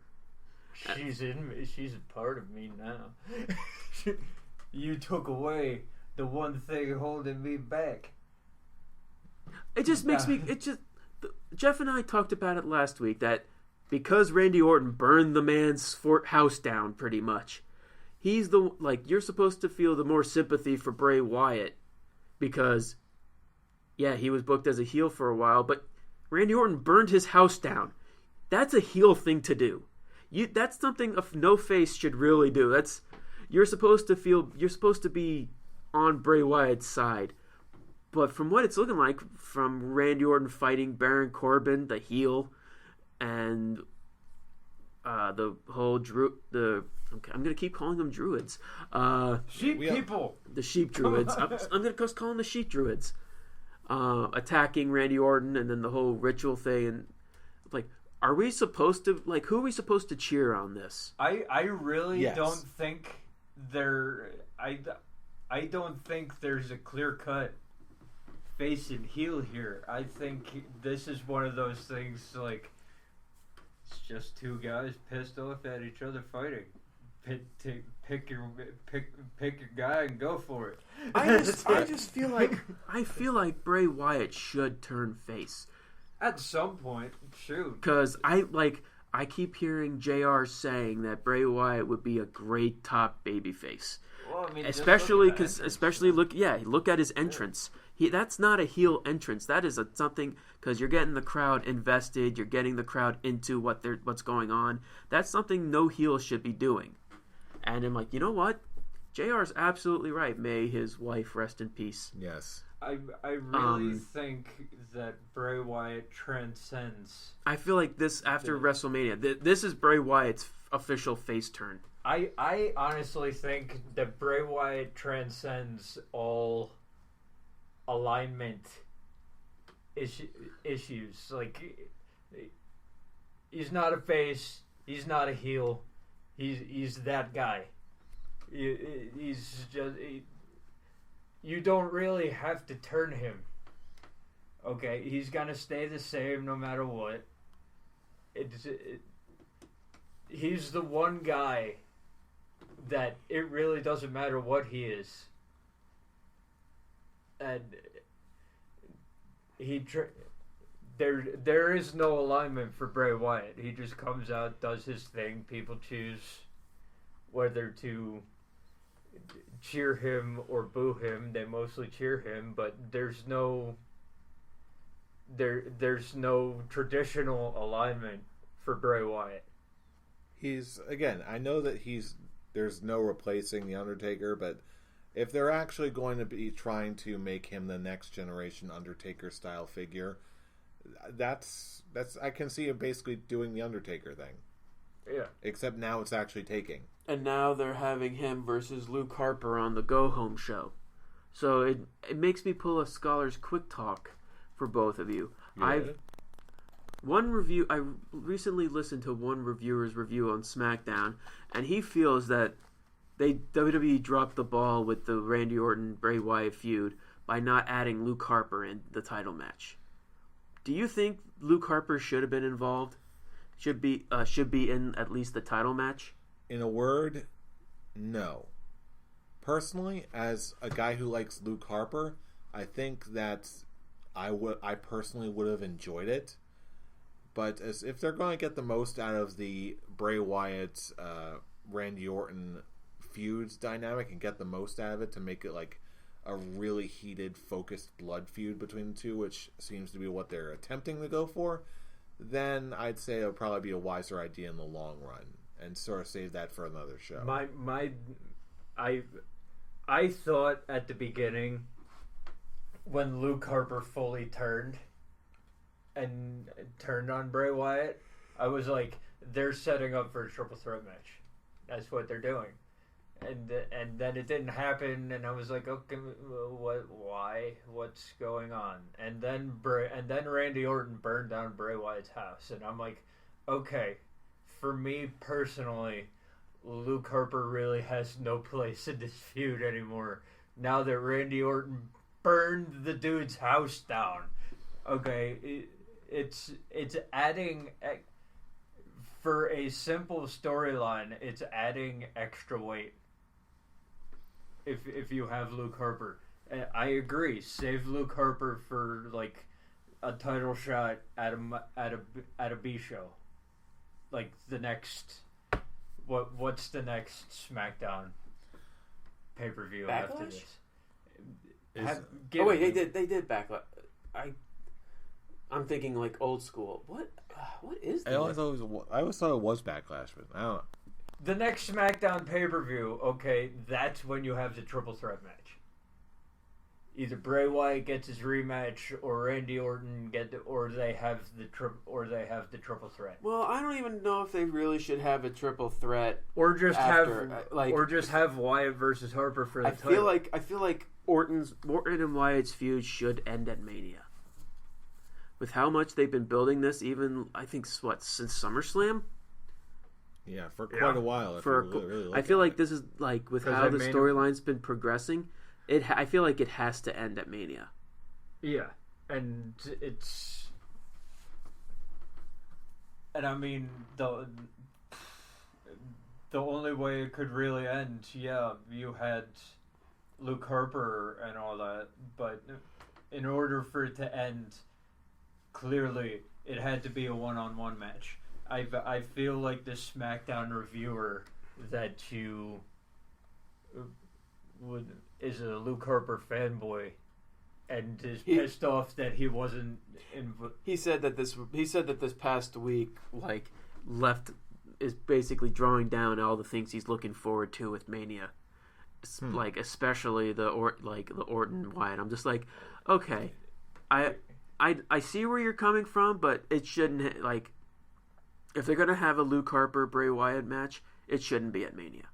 She's in me. She's a part of me now. You took away the one thing holding me back. It just makes me. Jeff and I talked about it last week, that because Randy Orton burned the man's house down pretty much, he's you're supposed to feel the more sympathy for Bray Wyatt, because yeah, he was booked as a heel for a while, but Randy Orton burned his house down. That's a heel thing to do. That's something a no face should really do. You're supposed to be on Bray Wyatt's side. But from what it's looking like, from Randy Orton fighting Baron Corbin, the heel, and the whole I'm gonna keep calling them druids. Sheep people. The sheep druids. I'm gonna just call them the sheep druids. Attacking Randy Orton, and then the whole ritual thing, and like, are we supposed to who are we supposed to cheer on this? I really don't think I don't think there's a clear cut face and heel here. I think this is one of those things like, it's just two guys pissed off at each other fighting. Pick your guy and go for it. I just feel like Bray Wyatt should turn face at some point. Shoot, because I keep hearing JR saying that Bray Wyatt would be a great top babyface. Well, I mean, especially look at his entrance. That's not a heel entrance. That is something, because you're getting the crowd invested. You're getting the crowd into what's going on. That's something no heel should be doing. And I'm like, you know what? JR's absolutely right. May his wife rest in peace. yes. I really think that Bray Wyatt transcends. I feel like this, after WrestleMania, this is Bray Wyatt's official face turn. I honestly think that Bray Wyatt transcends all alignment issues. Like, he's not a face. He's not a heel. He's that guy. He's just. You don't really have to turn him. Okay, he's gonna stay the same no matter what. He's the one guy that it really doesn't matter what he is. And there is no alignment for Bray Wyatt. He just comes out, does his thing. People choose whether to cheer him or boo him. They mostly cheer him, but there's no traditional alignment for Bray Wyatt. I know that there's no replacing The Undertaker, but if they're actually going to be trying to make him the next generation Undertaker style figure, that's I can see him basically doing the Undertaker thing. Yeah. Except now it's actually taking. And now they're having him versus Luke Harper on the Go Home show. So it makes me pull a Scholar's Quick Talk for both of you. I recently listened to one reviewer's review on SmackDown, and he feels that WWE dropped the ball with the Randy Orton Bray Wyatt feud by not adding Luke Harper in the title match. Do you think Luke Harper should have been involved? Should be in at least the title match? In a word, no. Personally, as a guy who likes Luke Harper, I think that I personally would have enjoyed it. But if they're going to get the most out of the Bray Wyatt, Randy Orton feuds dynamic and get the most out of it to make it like a really heated, focused blood feud between the two, which seems to be what they're attempting to go for, then I'd say it would probably be a wiser idea in the long run, and sort of save that for another show. I thought at the beginning, when Luke Harper fully turned on Bray Wyatt, I was like, they're setting up for a triple threat match. That's what they're doing. And then it didn't happen, and I was like, okay, what? Why? What's going on? And then Randy Orton burned down Bray Wyatt's house, and I'm like, okay, for me personally, Luke Harper really has no place in this feud anymore. Now that Randy Orton burned the dude's house down, okay, it's adding. For a simple storyline, it's adding extra weight. If you have Luke Harper, I agree. Save Luke Harper for like a title shot at a B show, like the next. What's the next SmackDown pay-per-view after this? Wait, they did Backlash. I'm thinking like old school. What is that? I always thought it was Backlash, but I don't know. The next SmackDown pay-per-view, okay, that's when you have the triple threat match. Either Bray Wyatt gets his rematch, or Randy Orton or they have the triple threat. Well, I don't even know if they really should have a triple threat, or just have Wyatt versus Harper for the title. I feel like Orton and Wyatt's feud should end at Mania. With how much they've been building this, even I think since SummerSlam. Yeah, for quite a while. I feel like this is like with how the storyline's been progressing. I feel like it has to end at Mania. Yeah, and I mean the only way it could really end, you had Luke Harper and all that, but in order for it to end, clearly it had to be a one-on-one match. I feel like the SmackDown reviewer that you is a Luke Harper fanboy and is pissed off that he wasn't in. He said that this past week is basically drawing down all the things he's looking forward to with Mania, like especially the Orton Wyatt. I'm just like, okay, I see where you're coming from, but it shouldn't like. If they're gonna have a Luke Harper Bray Wyatt match, it shouldn't be at Mania.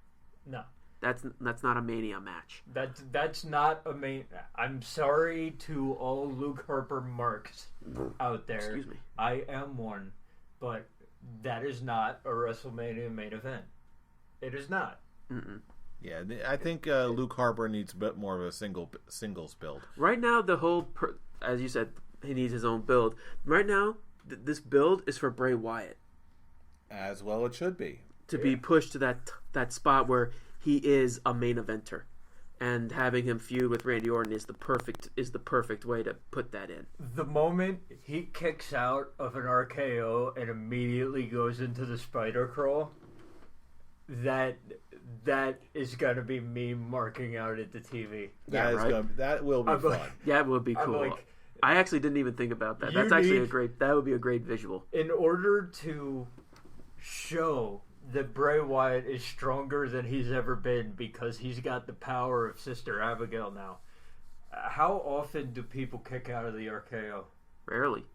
No, that's not a Mania match. That's not a main. I'm sorry to all Luke Harper marks out there. Excuse me. I am one, but that is not a WrestleMania main event. It is not. Mm-mm. Yeah, I think Luke Harper needs a bit more of a singles build. Right now, as you said, he needs his own build. Right now, this build is for Bray Wyatt. As well, it should be to be pushed to that spot where he is a main eventer, and having him feud with Randy Orton is the perfect way to put that in. The moment he kicks out of an RKO and immediately goes into the spider crawl, that is gonna be me marking out at the TV. That will be fun. Yeah, it would be cool. I actually didn't even think about that. That would be a great visual. In order to show that Bray Wyatt is stronger than he's ever been because he's got the power of Sister Abigail now. How often do people kick out of the RKO? Rarely.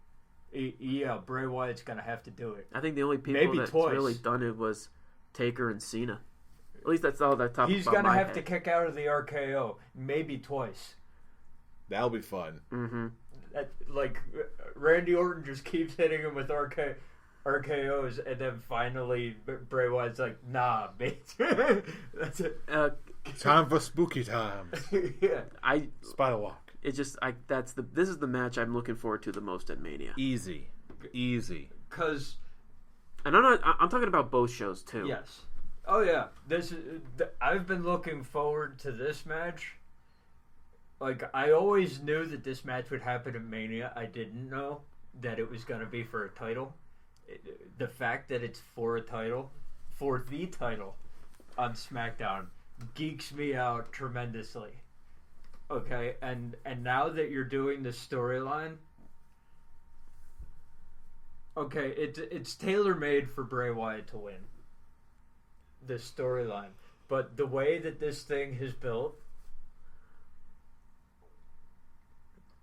Yeah, Bray Wyatt's going to have to do it. I think the only people that's really done it was Taker and Cena. At least that's all that top of my head. He's going to have to kick out of the RKO maybe twice. That'll be fun. Mm-hmm. Randy Orton just keeps hitting him with RKOs, and then finally Bray Wyatt's like, nah, bitch. That's it. Time for spooky times. Yeah. Spider walk. It's just this is the match I'm looking forward to the most at Mania. Easy. Because, and I'm talking about both shows too. Yes. Oh yeah. I've been looking forward to this match. Like, I always knew that this match would happen at Mania. I didn't know that it was going to be for a title. The fact that it's for the title on SmackDown geeks me out tremendously. Okay, and now that you're doing the storyline, okay, it's tailor-made for Bray Wyatt to win. This storyline. But the way that this thing is built,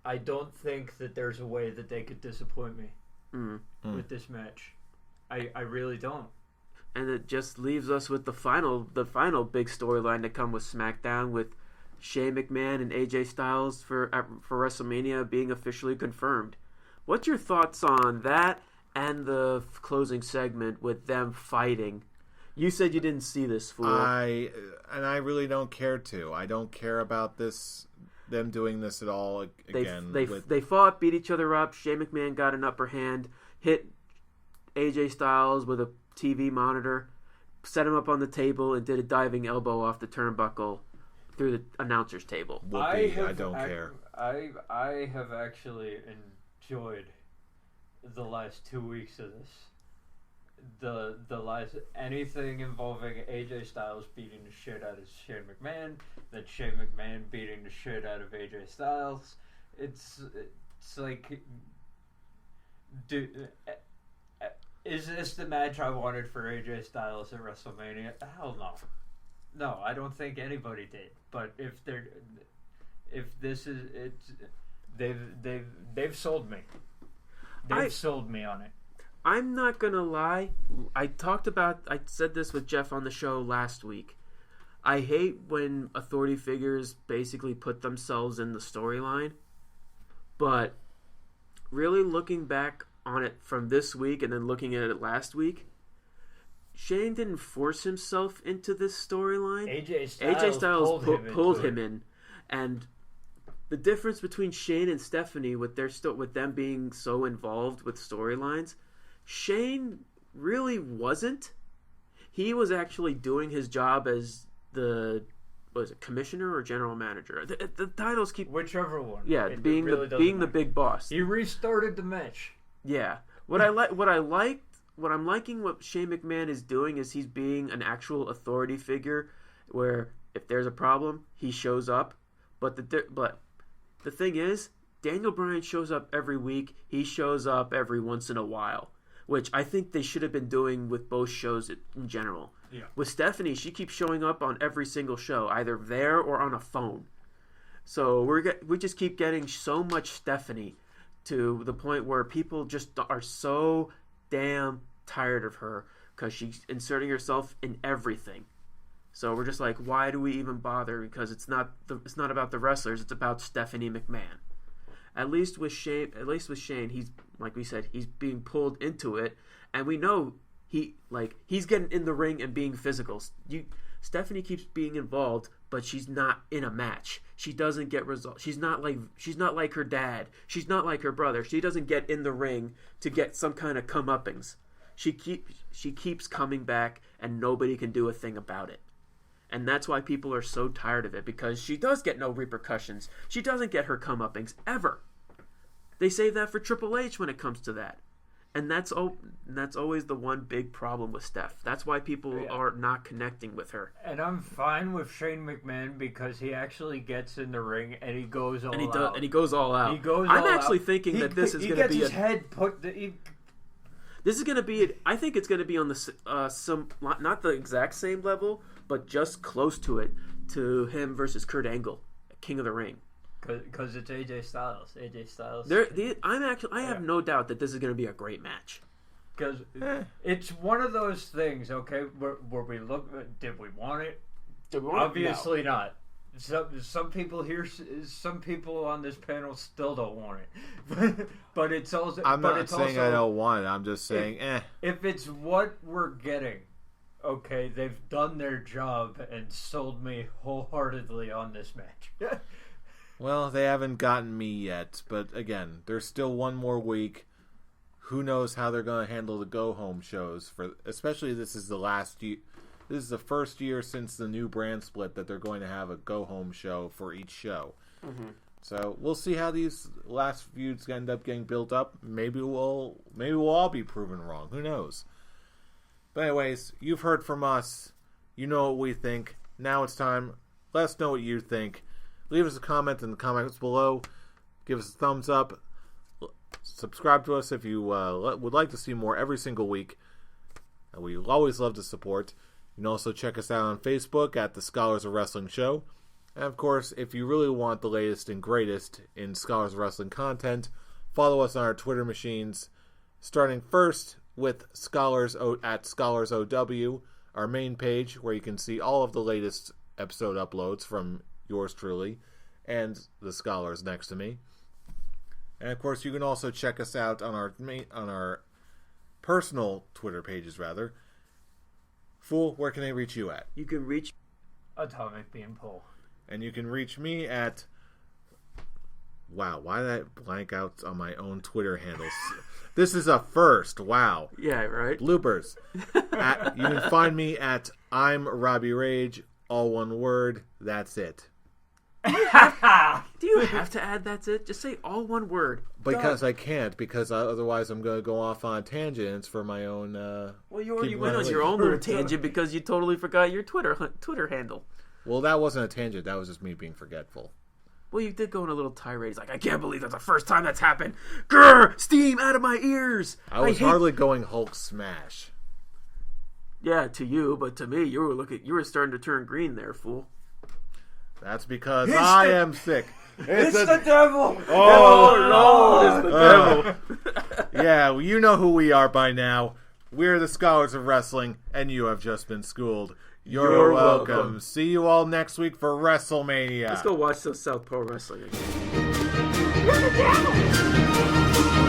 I don't think that there's a way that they could disappoint me with this match. I really don't. And it just leaves us with the final big storyline to come with SmackDown, with Shane McMahon and AJ Styles for WrestleMania being officially confirmed. What's your thoughts on that and the closing segment with them fighting? You said you didn't see this, fool. I really don't care to. I don't care about them doing this at all again. They fought, beat each other up. Shane McMahon got an upper hand, hit AJ Styles with a TV monitor, set him up on the table, and did a diving elbow off the turnbuckle through the announcer's table. I don't care. I have actually enjoyed the last 2 weeks of this. The last anything involving AJ Styles beating the shit out of Shane McMahon, then Shane McMahon beating the shit out of AJ Styles. It's like, dude, is this the match I wanted for AJ Styles at WrestleMania? Hell no. No, I don't think anybody did. But if this is it's, they've sold me. They've sold me on it. I'm not gonna lie. I said this with Jeff on the show last week. I hate when authority figures basically put themselves in the storyline. But really looking back on it from this week and then looking at it last week, Shane didn't force himself into this storyline. AJ Styles pulled him in. And the difference between Shane and Stephanie with them being so involved with storylines, Shane really wasn't. He was actually doing his job as commissioner or general manager? The titles keep whichever one. Yeah, being the big boss. He restarted the match. Yeah. What I'm liking what Shane McMahon is doing is he's being an actual authority figure where if there's a problem, he shows up. But the thing is, Daniel Bryan shows up every week. He shows up every once in a while, which I think they should have been doing with both shows in general. Yeah. With Stephanie, she keeps showing up on every single show, either there or on a phone. So we just keep getting so much Stephanie to the point where people just are so damn tired of her because she's inserting herself in everything. So we're just like, why do we even bother? Because it's not about the wrestlers; it's about Stephanie McMahon. At least with Shane, he's, like we said, he's being pulled into it, and we know he's getting in the ring and being physical. Stephanie keeps being involved, but she's not in a match. She doesn't get results. She's not like her dad. She's not like her brother. She doesn't get in the ring to get some kind of comeuppance. She keeps coming back, and nobody can do a thing about it. And that's why people are so tired of it, because she does get no repercussions. She doesn't get her comeuppance ever. They save that for Triple H when it comes to that. And that's always the one big problem with Steph. That's why people are not connecting with her. And I'm fine with Shane McMahon because he actually gets in the ring and he goes all out. And he goes all out. I'm actually thinking that this is going to be his head put. This is going to be. I think it's going to be on the not the exact same level, but just close to it, to him versus Kurt Angle, King of the Ring. Because it's AJ Styles. AJ Styles. I have no doubt that this is going to be a great match. Because it's one of those things, okay, where we look, did we want it? Obviously not. Some people on this panel still don't want it. But it's also. I'm not saying I don't want it. I'm just saying, If it's what we're getting, okay, they've done their job and sold me wholeheartedly on this match. Well, they haven't gotten me yet, but again, there's still one more week. Who knows how they're going to handle the go-home shows? Especially this is the last year. This is the first year since the new brand split that they're going to have a go-home show for each show. Mm-hmm. So we'll see how these last feuds end up getting built up. Maybe we'll all be proven wrong. Who knows? But anyways, you've heard from us. You know what we think. Now it's time. Let us know what you think. Leave us a comment in the comments below. Give us a thumbs up. Subscribe to us if you would like to see more every single week. We always love to support. You can also check us out on Facebook at the Scholars of Wrestling Show. And of course, if you really want the latest and greatest in Scholars of Wrestling content, follow us on our Twitter machines. Starting first with Scholars at Scholars OW, our main page where you can see all of the latest episode uploads from yours truly and the Scholars next to me. And of course, you can also check us out on our personal Twitter pages, rather. Fool, where can they reach you at? You can reach Atomic Beanpole. And you can reach me at... Wow, why did I blank out on my own Twitter handles? This is a first. Wow. Yeah, right? Bloopers. You can find me at I'm Robbie Rage, all one word. That's it. Do you have to add that's it? Just say all one word. Because I can't, because otherwise I'm going to go off on tangents for my own... well, you already went on your own little tangent because you totally forgot your Twitter handle. Well, that wasn't a tangent. That was just me being forgetful. Well, you did go in a little tirade. He's like, I can't believe that's the first time that's happened. Grr! Steam out of my ears! I was hardly going Hulk smash. Yeah, to you, but to me, you were starting to turn green there, fool. That's because I am sick. It's the devil! Oh, no! It's the devil. Yeah, well, you know who we are by now. We're the Scholars of Wrestling, and you have just been schooled. You're welcome. See you all next week for Wrestlemania. Let's go watch some Southpaw Wrestling again. You're the devil!